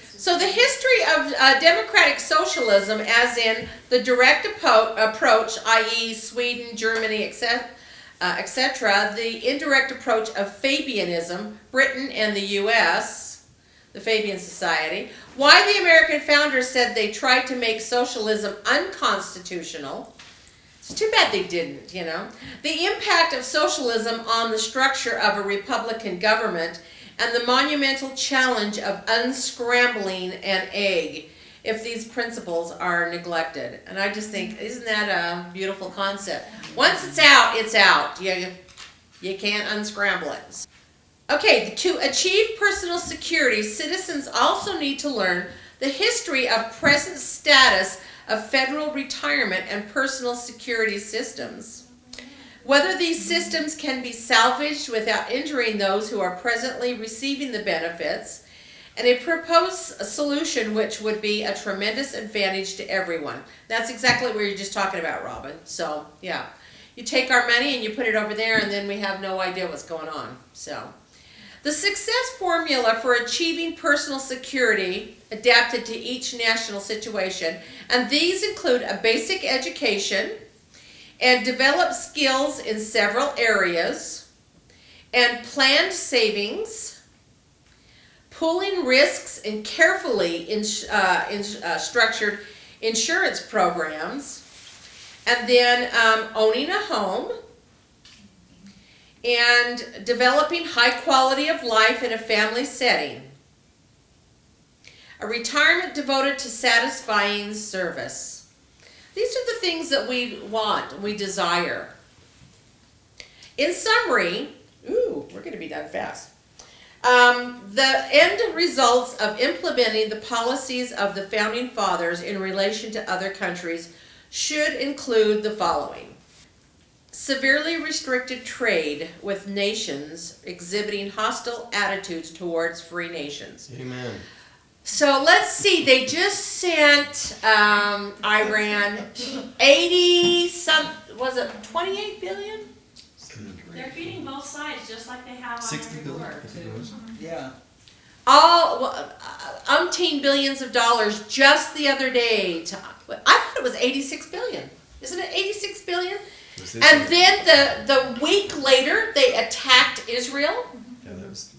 So the history of democratic socialism, as in the direct approach, i.e. Sweden, Germany, etc., the indirect approach of Fabianism, Britain and the U.S., the Fabian Society, why the American founders said they tried to make socialism unconstitutional. It's too bad they didn't, The impact of socialism on the structure of a republican government, and the monumental challenge of unscrambling an egg if these principles are neglected. And I just think, isn't that a beautiful concept? Once it's out, it's out. You can't unscramble it. Okay, to achieve personal security, citizens also need to learn the history of present status of federal retirement and personal security systems. Whether these systems can be salvaged without injuring those who are presently receiving the benefits, and a proposed solution which would be a tremendous advantage to everyone. That's exactly what you're just talking about, Robin. So, yeah. You take our money and you put it over there, and then we have no idea what's going on. So, the success formula for achieving personal security adapted to each national situation, and these include a basic education, and develop skills in several areas, and planned savings, pooling risks in carefully structured insurance programs, and then owning a home, and developing high quality of life in a family setting. A retirement devoted to satisfying service. These are the things that we want, we desire. In summary, we're going to be done fast. The end results of implementing the policies of the Founding Fathers in relation to other countries should include the following. Severely restricted trade with nations exhibiting hostile attitudes towards free nations. Amen. So let's see, they just sent Iran 28 billion? They're feeding both sides, just like they have on 60 every billion. war. Yeah. Umpteen billions of dollars just the other day. I thought it was 86 billion. Isn't it 86 billion? And then the week later, they attacked Israel. Yeah, that was.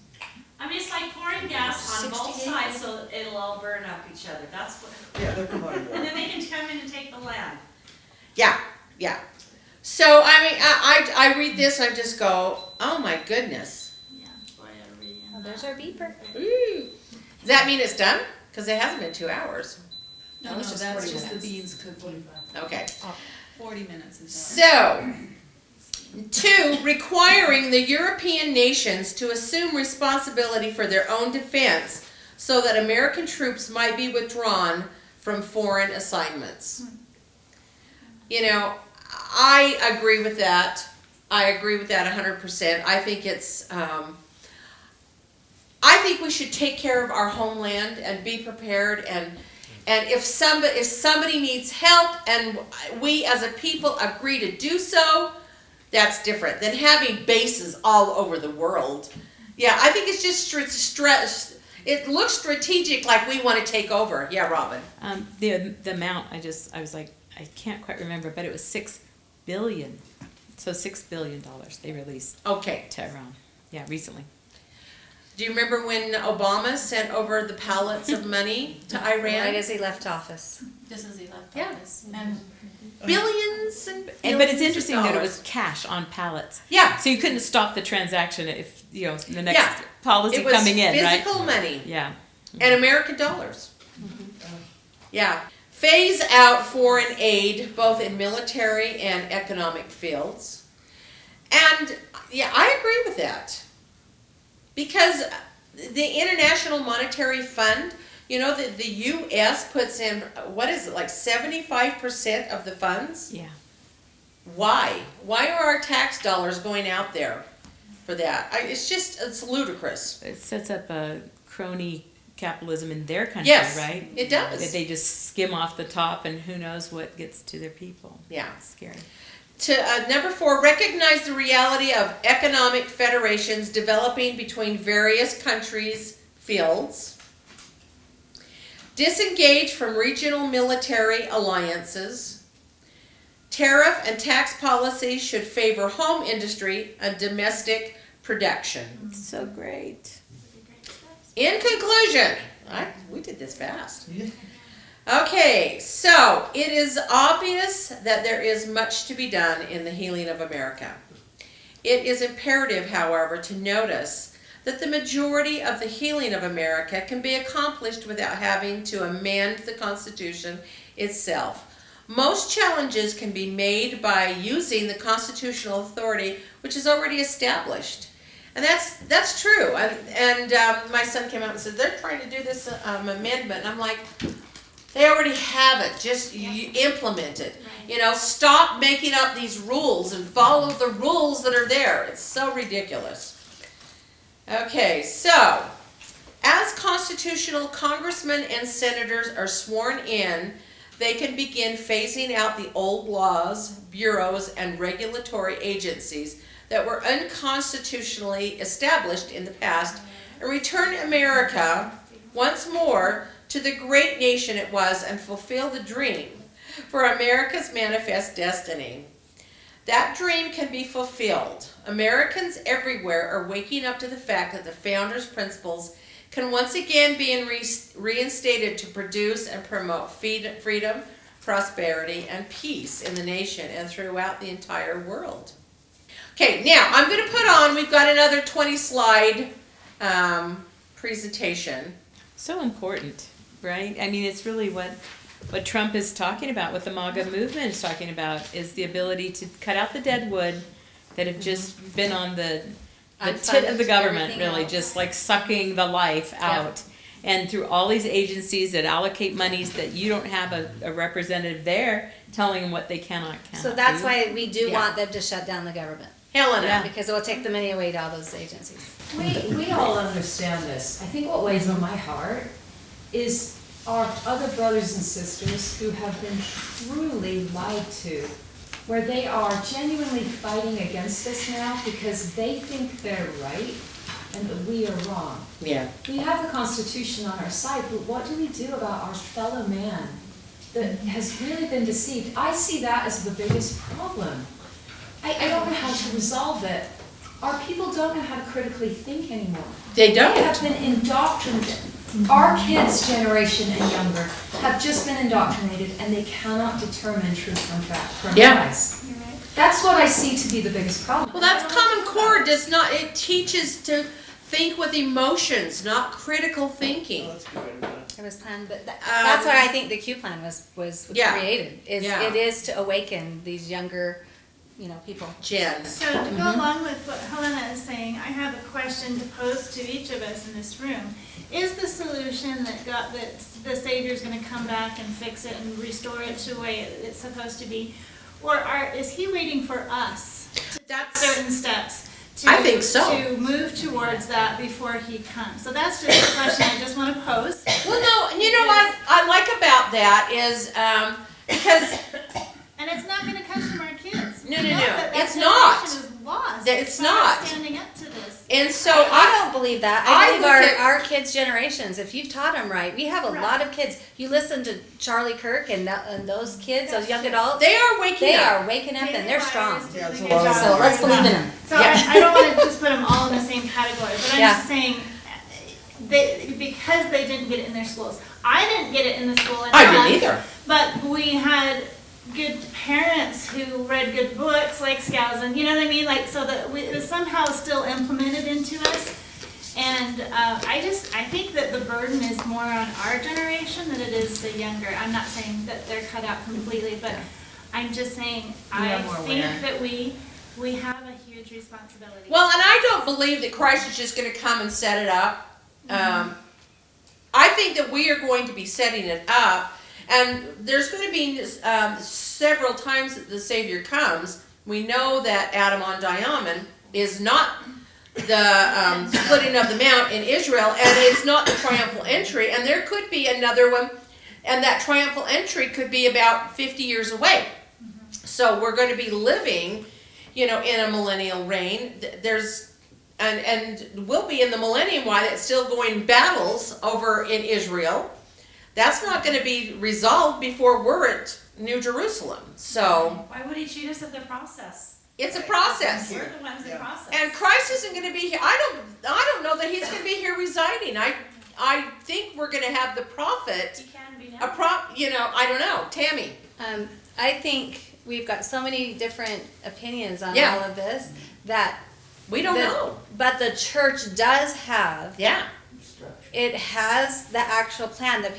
I mean, it's like pouring gas on both 68. sides so it'll all burn up each other. That's what. Yeah, they're promoting And war. then they can come in and take the land. Yeah. So, I mean, I read this, I just go, oh my goodness. Yeah, boy, I read Oh, there's our beeper. Ooh. Does that mean it's done? Because it hasn't been 2 hours. No, it's just that's 40 just the minutes. beans cooking. Okay. 40 minutes is So, 2, requiring the European nations to assume responsibility for their own defense so that American troops might be withdrawn from foreign assignments. You know, I agree with that. I agree with that 100%. I think it's, I think we should take care of our homeland and be prepared, and if somebody needs help and we as a people agree to do so, that's different than having bases all over the world. Yeah, I think it's just it looks strategic, like we want to take over. Yeah, Robin. The amount, I was like, I can't quite remember, but it was $6 billion. So $6 billion they released Okay. to Iran. Yeah, recently. Do you remember when Obama sent over the pallets of money to Iran? Right as he left office. Just as he left Yeah. office. And Billions and But it's billions interesting of that it dollars. was cash on pallets. Yeah. So you couldn't stop the transaction if, the next Yeah. policy It was coming in, right? physical money Yeah. and American dollars. Yeah. Phase out foreign aid, both in military and economic fields. And, yeah, I agree with that. Because the International Monetary Fund, the U.S. puts in, what is it, like 75% of the funds? Yeah. Why? Why are our tax dollars going out there for that? It's ludicrous. It sets up a crony capitalism in their country, Yes, right? it does. That they just skim off the top and who knows what gets to their people. Yeah. It's scary. Number 4, recognize the reality of economic federations developing between various countries' fields. Disengage from regional military alliances. Tariff and tax policies should favor home industry and domestic production. So great. In conclusion, we did this fast. Okay, so it is obvious that there is much to be done in the healing of America. It is imperative, however, to notice that the majority of the healing of America can be accomplished without having to amend the Constitution itself. Most challenges can be made by using the constitutional authority which is already established. And that's true. And my son came out and said, they're trying to do this amendment. And I'm like, they already have it. Just you implement it. Stop making up these rules and follow the rules that are there. It's so ridiculous. Okay, so as constitutional congressmen and senators are sworn in, they can begin phasing out the old laws, bureaus, and regulatory agencies that were unconstitutionally established in the past and return America once more to the great nation it was and fulfill the dream for America's manifest destiny. That dream can be fulfilled. Americans everywhere are waking up to the fact that the Founders' principles can once again be reinstated to produce and promote freedom, prosperity, and peace in the nation and throughout the entire world. Okay, now I'm going to put on, we've got another 20 slide presentation. So important, right? I mean, it's really what Trump is talking about, what the MAGA movement is talking about, is the ability to cut out the dead wood that have just been on the tit of the government, really, just like sucking the life out. And through all these agencies that allocate monies that you don't have a representative there telling them what they cannot So that's do. why we do want them to shut down the government. Helena. Because it will take the money away to all those agencies. We all understand this. I think what weighs on my heart is our other brothers and sisters who have been truly lied to, where they are genuinely fighting against us now because they think they're right and that we are wrong. Yeah. We have the Constitution on our side, but what do we do about our fellow man that has really been deceived? I see that as the biggest problem. I don't know how to resolve it. Our people don't know how to critically think anymore. They don't. They have been indoctrinated. Our kids' generation and younger have just been indoctrinated and they cannot determine truth from fact, from lies. You're right. That's what I see to be the biggest problem. Well, that's Common Core. It teaches to think with emotions, not critical thinking. It was planned, but that's why I think the Q plan was Yeah. created. Yeah. It is to awaken these younger, people. Jen. So to go along with what Helena is saying, I have a question to pose to each of us in this room. Is the solution that the Savior's going to come back and fix it and restore it to the way it's supposed to be, or is he waiting for us to take certain steps? I think so. To move towards that before he comes. So that's just a question I just want to pose. Well, no, and you know what I like about that is because And it's not going to come from our kids. No, We know that it's not. generation is lost. It's why not. we're standing up to this. and so I don't believe that. I believe look at- our kids' generations, if you've taught them right, we have a Right. lot of kids. You listen to Charlie Kirk and those kids, those young adults, they are waking they up. are waking up and they're Daily strong. wires, Yeah, it's doing a a lot of job. So let's believe in them. So I don't want to just put them all in the same category, but I'm Yeah. just saying, because they didn't get it in their schools. I didn't get it in the school. I didn't either. But we had good parents who read good books like Skousen, you know what I mean? Like, so that it was somehow still implemented into us. And I think that the burden is more on our generation than it is the younger. I'm not saying that they're cut out completely, but I'm just saying, I think that we have a huge responsibility. Well, and I don't believe that Christ is just going to come and set it up. I think that we are going to be setting it up, and there's going to be several times that the Savior comes. We know that Adam on Diamond is not the splitting of the mount in Israel, and it's not the triumphal entry, and there could be another one, and that triumphal entry could be about 50 years away. So we're going to be living, in a millennial reign. And we'll be in the millennium while it's still going battles over in Israel. That's not going to be resolved before we're at New Jerusalem. So Why would he cheat us of the process? it's a process. We're the ones in process. And Christ isn't going to be here. I don't know that he's going to be here residing. I think we're going to have the prophet. He can be now. I don't know. Tammy. I think we've got so many different opinions on Yeah. all of this that We don't know. But the church does have. Yeah. It has the actual plan that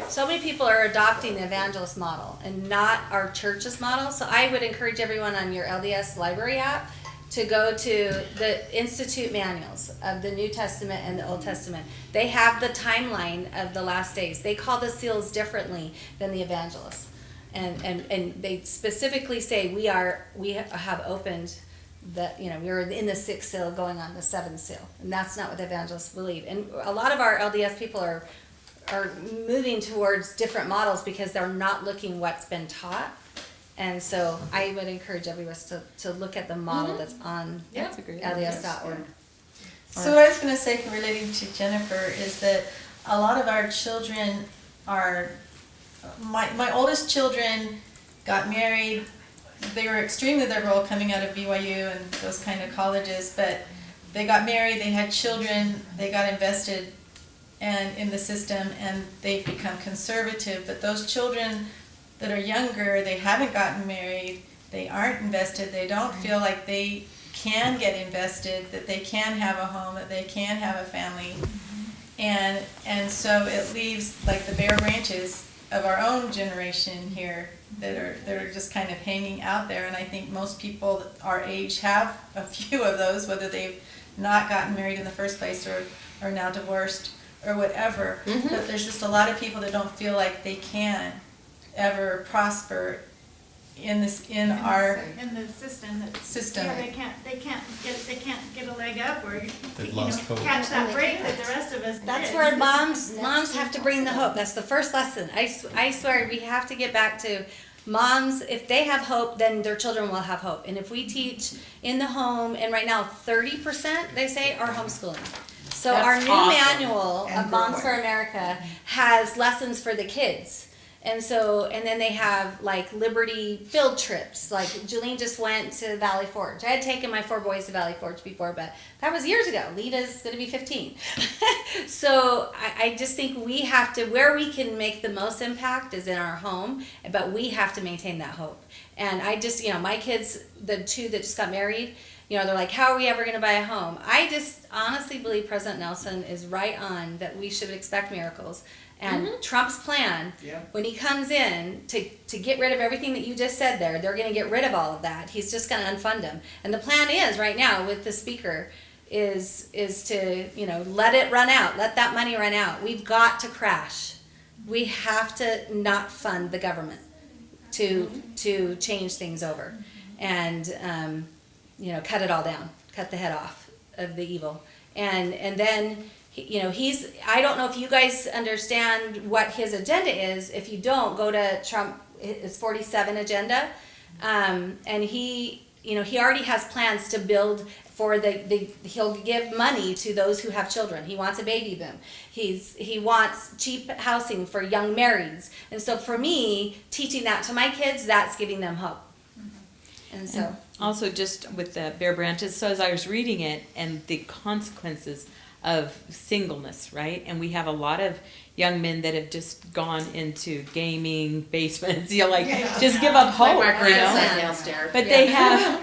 so many people are adopting the evangelist model and not our church's model. So I would encourage everyone on your LDS library app to go to the Institute manuals of the New Testament and the Old Testament. They have the timeline of the last days. They call the seals differently than the evangelists. And they specifically say we have opened we're in the 6th seal going on the 7th seal. And that's not what the evangelists believe. And a lot of our LDS people are moving towards different models because they're not looking what's been taught. And so I would encourage everyone to look at the model that's on That's a great LDS.org. So what I was going to say, relating to Jennifer, is that a lot of our children are, my oldest children got married. They were extremely liberal coming out of BYU and those kind of colleges, but they got married, they had children, they got invested in the system, and they've become conservative. But those children that are younger, they haven't gotten married, they aren't invested, they don't feel like they can get invested, that they can have a home, that they can have a family. And so it leaves like the bare branches of our own generation here that are just kind of hanging out there. And I think most people our age have a few of those, whether they've not gotten married in the first place or are now divorced or whatever. But there's just a lot of people that don't feel like they can ever prosper in the system. Yeah, they can't get a leg up or They've lost hope. catch that break that the rest of us did. That's where moms have to bring the hope. That's the first lesson. I swear we have to get back to moms. If they have hope, then their children will have hope. And if we teach in the home, and right now 30% they say are homeschooling. So That's our new awesome. manual And of Moms growing. for America has lessons for the kids. And then they have like Liberty field trips. Like Jolene just went to Valley Forge. I had taken my 4 boys to Valley Forge before, but that was years ago. Lita's gonna be 15. So I just think we have to, where we can make the most impact is in our home, but we have to maintain that hope. And I just, my kids, the 2 that just got married, they're like, how are we ever gonna buy a home? I just honestly believe President Nelson is right on that we should expect miracles. And Trump's plan, when he comes in to get rid of everything that you just said there, they're going to get rid of all of that. He's just going to unfund them. And the plan is right now with the speaker is to, let it run out, let that money run out. We've got to crash. We have to not fund the government to change things over and, cut it all down, cut the head off of the evil. And then, I don't know if you guys understand what his agenda is. If you don't, go to Trump, his 47 agenda. And he already has plans to build for he'll give money to those who have children. He wants a baby boom. He wants cheap housing for young marrieds. And so for me, teaching that to my kids, that's giving them hope. And so. Also, just with the bare branches, so as I was reading it and the consequences of singleness, right? And we have a lot of young men that have just gone into gaming, basements, just give up hope. Like my grandson downstairs. But they have,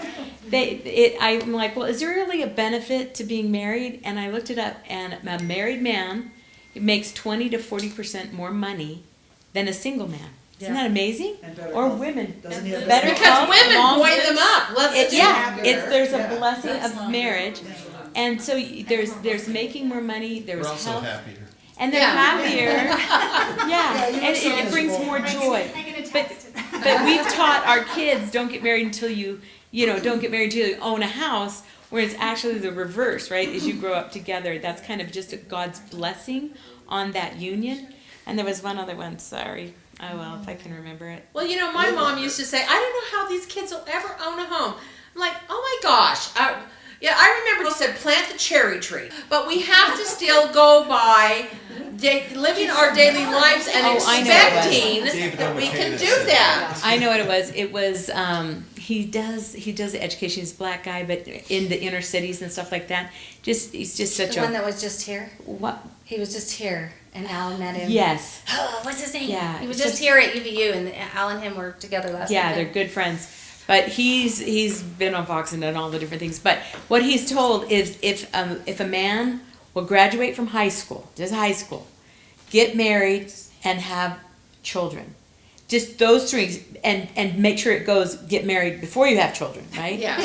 I'm like, well, is there really a benefit to being married? And I looked it up, and a married man makes 20 to 40% more money than a single man. Isn't that amazing? And better or health. women. Doesn't he have Better better health, Because women long buoy them up. there's a blessing of marriage. And so there's making more money, We're there's also health, happier. and they're happier. And it brings more joy. I can attest to that. But we've taught our kids, don't get married until you own a house, where it's actually the reverse, right? As you grow up together, that's kind of just God's blessing on that union. And there was one other one, sorry. Oh, well, if I can remember it. Well, my mom used to say, I don't know how these kids will ever own a home. I'm like, oh my gosh. I remember he said, plant the cherry tree. But we have to still go by living our daily lives and I know it was. expecting that we can do that. I know what it was. It was, he does the education. He's a black guy, but in the inner cities and stuff like that. He's just such The one a, that was just here? what? He was just here, and Alan met him. Yes. Oh, what's his name? Yeah, He was it's just here at UVU, and Alan and him were together last Yeah, weekend. they're good friends. But he's been on Fox and done all the different things. But what he's told is if a man will graduate from high school, get married and have children, just those three, and make sure it goes get married before you have children, right? Yeah.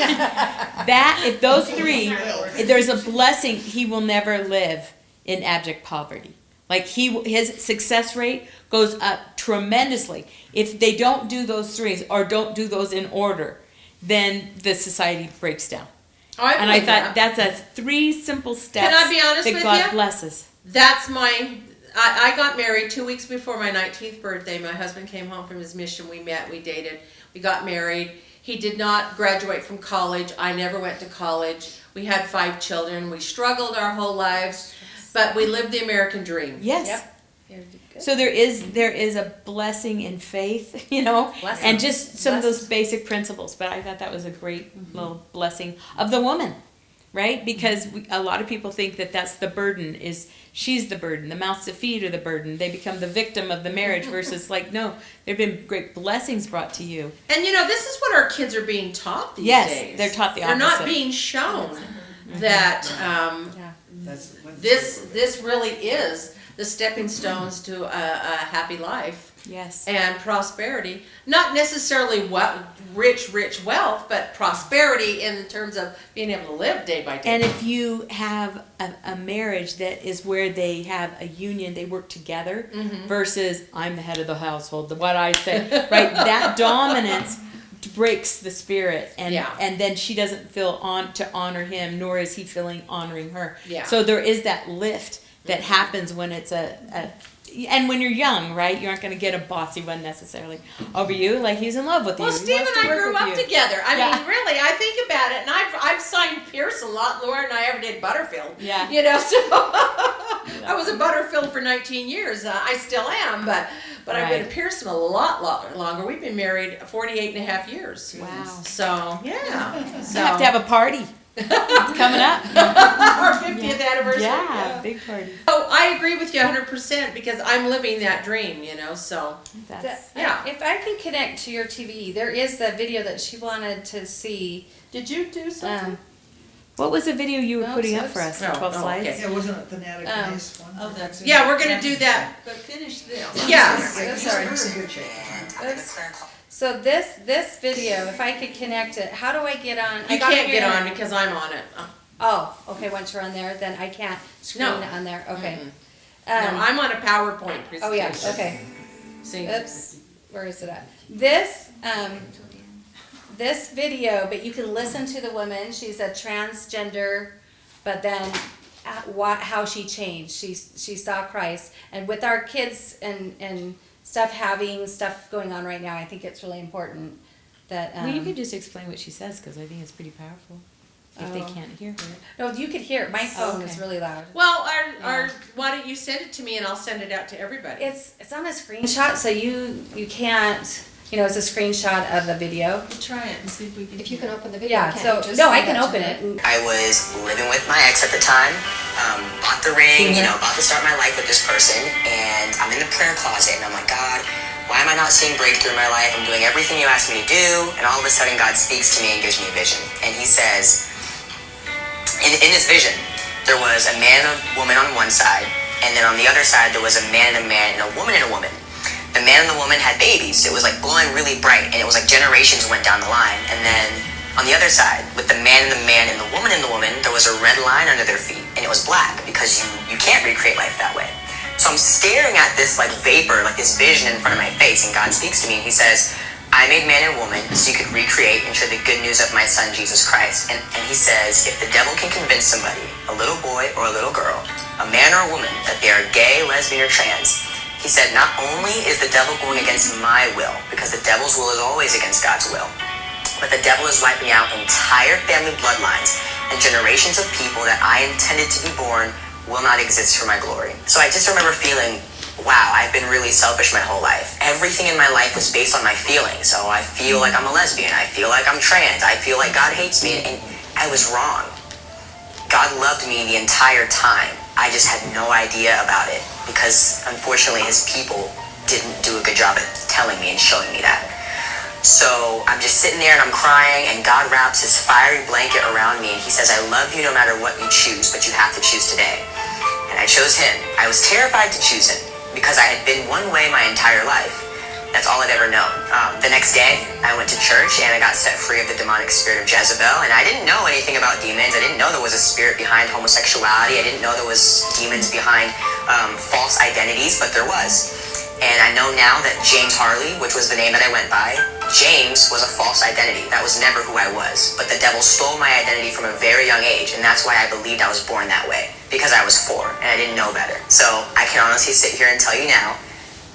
That if those three, if there's a blessing, he will never live in abject poverty. Like his success rate goes up tremendously. If they don't do those threes or don't do those in order, then the society breaks down. And I thought that's a 3 simple steps. Can I be honest that with God you? blesses. That's I got married 2 weeks before my 19th birthday. My husband came home from his mission. We met, we dated, we got married. He did not graduate from college. I never went to college. We had 5 children. We struggled our whole lives, but we lived the American dream. Yes. Yep. So there is a blessing in faith, Blessing. and just some of those basic principles. But I thought that was a great little blessing of the woman, right? Because a lot of people think that that's the burden, is she's the burden. The mouths that feed are the burden. They become the victim of the marriage versus like, no, there have been great blessings brought to you. And this is what our kids are being taught these Yes, days. they're taught the They're not opposite. being shown that this really is the stepping stones to a happy life. Yes. And prosperity, not necessarily rich wealth, but prosperity in terms of being able to live day by day. And if you have a marriage that is where they have a union, they work together, versus I'm the head of the household, what I say, right? That dominance breaks the spirit, and then she doesn't feel to honor him, nor is he feeling honoring her. Yeah. So there is that lift that happens when it's and when you're young, right? You aren't going to get a bossy one necessarily over you. Like, he's in love with you. Well, He Steve wants and to I work grew with up you. together. I Yeah. mean, really, I think about it, and I've signed Pehrson a lot more than I ever did Butterfield. Yeah. So I was at Butterfield for 19 years. I still am, but I've been at Pehrson a lot longer. We've been married 48 and a half years. Wow. So, yeah. So You have to have a party coming up. our 50th anniversary. Yeah, big party. So I agree with you 100% because I'm living that dream, so. That's, Yeah. If I can connect to your TV, there is the video that she wanted to see. Did you do something? what was the video you were No, putting so up for us? it's- 12 oh, slides? okay. Yeah, wasn't it the Fanatic Nice one? Oh, that's. Yeah, we're going to do that. But finish this. Yes. Sorry. It's in good shape. Oops. So this video, if I could connect it, how do I get on? I You got it can't here get now. on because I'm on it. Oh, okay, once you're on there, then I can't screen No. on there, okay. No, I'm on a PowerPoint presentation. Oh, yeah, okay. See? Oops, where is it at? This video, but you can listen to the woman, she's a transgender, but then how she changed, she saw Christ. And with our kids and having stuff going on right now, I think it's really important that, Well, you could just explain what she says, because I think it's pretty powerful. If they Oh. can't hear her. no, you could hear it, my phone is okay. really loud. Well, why don't you send it to me and I'll send it out to everybody. It's on a screenshot, so you can't, it's a screenshot of the video. We'll try it and see if we can. If you can open the video, Yeah, can't so, you just no, I send can that to open me? it. I was living with my ex at the time, bought the ring, about to start my life with this person, and I'm in the prayer closet, and I'm like, God, why am I not seeing breakthrough in my life? I'm doing everything you asked me to do, and all of a sudden God speaks to me and gives me a vision. And he says, in this vision, there was a man and a woman on one side, and then on the other side there was a man and a woman and a woman. The man and the woman had babies. It was like glowing really bright, and it was like generations went down the line. And then on the other side, with the man and the woman, there was a red line under their feet, and it was black because you can't recreate life that way. So I'm staring at this like vapor, like this vision in front of my face, and God speaks to me and he says, I made man and woman so you could recreate and share the good news of my son, Jesus Christ. And he says, if the devil can convince somebody, a little boy or a little girl, a man or a woman, that they are gay, lesbian, or trans, he said, not only is the devil going against my will, because the devil's will is always against God's will, but the devil is wiping out entire family bloodlines and generations of people that I intended to be born will not exist for my glory. So I just remember feeling, wow, I've been really selfish my whole life. Everything in my life was based on my feelings. So I feel like I'm a lesbian. I feel like I'm trans. I feel like God hates me. And I was wrong. God loved me the entire time. I just had no idea about it because, unfortunately, his people didn't do a good job at telling me and showing me that. So I'm just sitting there and I'm crying, and God wraps his fiery blanket around me and he says, I love you no matter what you choose, but you have to choose today. And I chose him. I was terrified to choose him, because I had been one way my entire life. That's all I'd ever known. The next day, I went to church and I got set free of the demonic spirit of Jezebel, and I didn't know anything about demons. I didn't know there was a spirit behind homosexuality. I didn't know there was demons behind false identities, but there was. And I know now that James Harley, which was the name that I went by, James was a false identity. That was never who I was. But the devil stole my identity from a very young age, and that's why I believed I was born that way, because I was 4 and I didn't know better. So I can honestly sit here and tell you now,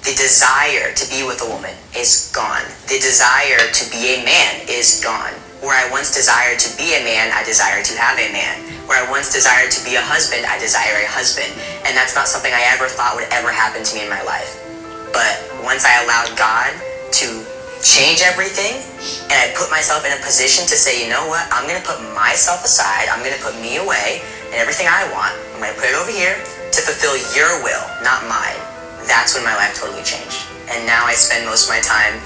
the desire to be with a woman is gone. The desire to be a man is gone. Where I once desired to be a man, I desire to have a man. Where I once desired to be a husband, I desire a husband. And that's not something I ever thought would ever happen to me in my life. But once I allowed God to change everything, and I put myself in a position to say, you know what, I'm gonna put myself aside, I'm gonna put me away, and everything I want, I'm gonna put it over here to fulfill your will, not mine. That's when my life totally changed. And now I spend most of my time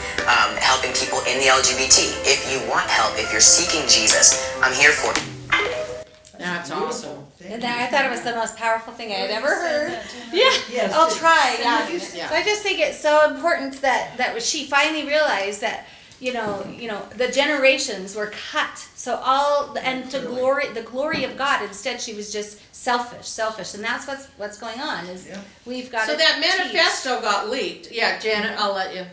helping people in the LGBT. If you want help, if you're seeking Jesus, I'm here for you. That's awesome. And I thought it was the most powerful thing I had ever heard. Yeah. Yes. I'll try, yeah. Yeah. So I just think it's so important that she finally realized that, you know, the generations were cut. So the glory of God, instead she was just selfish. And that's what's going on, is we've got So that manifesto got leaked. Yeah, Janet, I'll let you.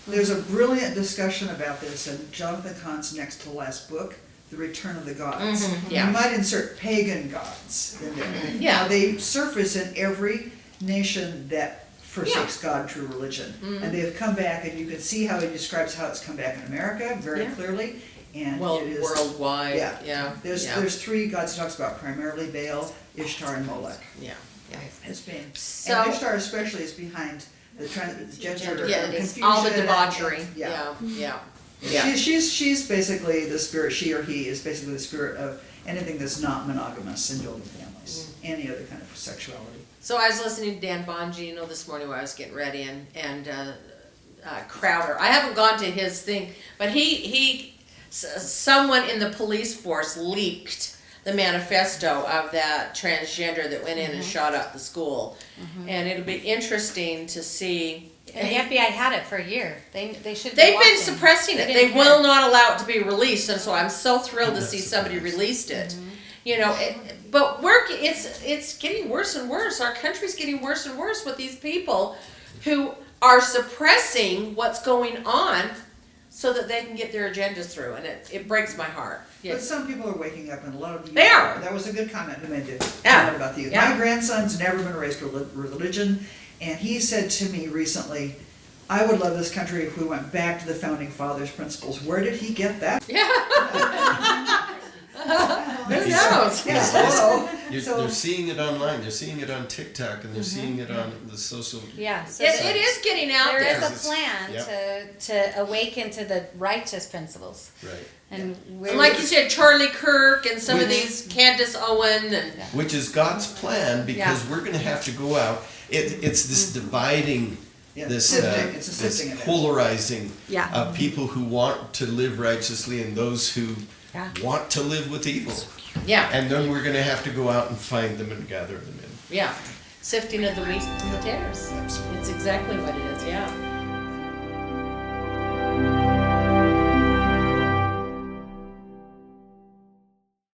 There's a brilliant discussion about this in Jonathan Cahn's next to last book, The Return of the Gods. yeah. You might insert pagan gods in there. Yeah. Now, they surface in every nation that forsakes God, true religion. And they have come back, and you can see how he describes how it's come back in America very clearly. And Well, it is worldwide. Yeah. Yeah. There's three gods he talks about, primarily Baal, Ishtar, and Molech. Yeah. It's been, So- and Ishtar especially is behind the gender Yeah, confusion. all the and- debauchery. Yeah. Yeah. She's basically the spirit, she or he is basically the spirit of anything that's not monogamous in building families, any other kind of sexuality. So I was listening to Dan Bongino this morning while I was getting ready, and Crowder. I haven't gone to his thing, but someone in the police force leaked the manifesto of that transgender that went in and shot up the school, and it'll be interesting to see. And the FBI had it for a year. They should. They've been suppressing it. They didn't will care. not allow it to be released, and so I'm so thrilled to see somebody released it. You know, but it's getting worse and worse. Our country's getting worse and worse with these people who are suppressing what's going on so that they can get their agendas through, and it breaks my heart. But some people are waking up, and a lot of you They are. That was a good comment who made it Yeah. about the youth. Yeah. My grandson's never been raised religion, and he said to me recently, I would love this country if we went back to the founding fathers' principles. Where did he get that? Who knows? Yeah, hello. They're seeing it online, they're seeing it on TikTok, and they're seeing it on the social. Yeah. So It is getting out there there. is a plan to awaken to the righteous principles. Right. And And like you said, Charlie Kirk and some of Which- these, Candace Owen and. Which is God's plan, because we're gonna have to go out, it's this dividing, this Sifting. It's a this sifting of it. polarizing Yeah. of people who want to live righteously and those who want to live with evil. Yeah. And then we're gonna have to go out and find them and gather them in. Yeah, sifting of the wheat from the tares. It's exactly what it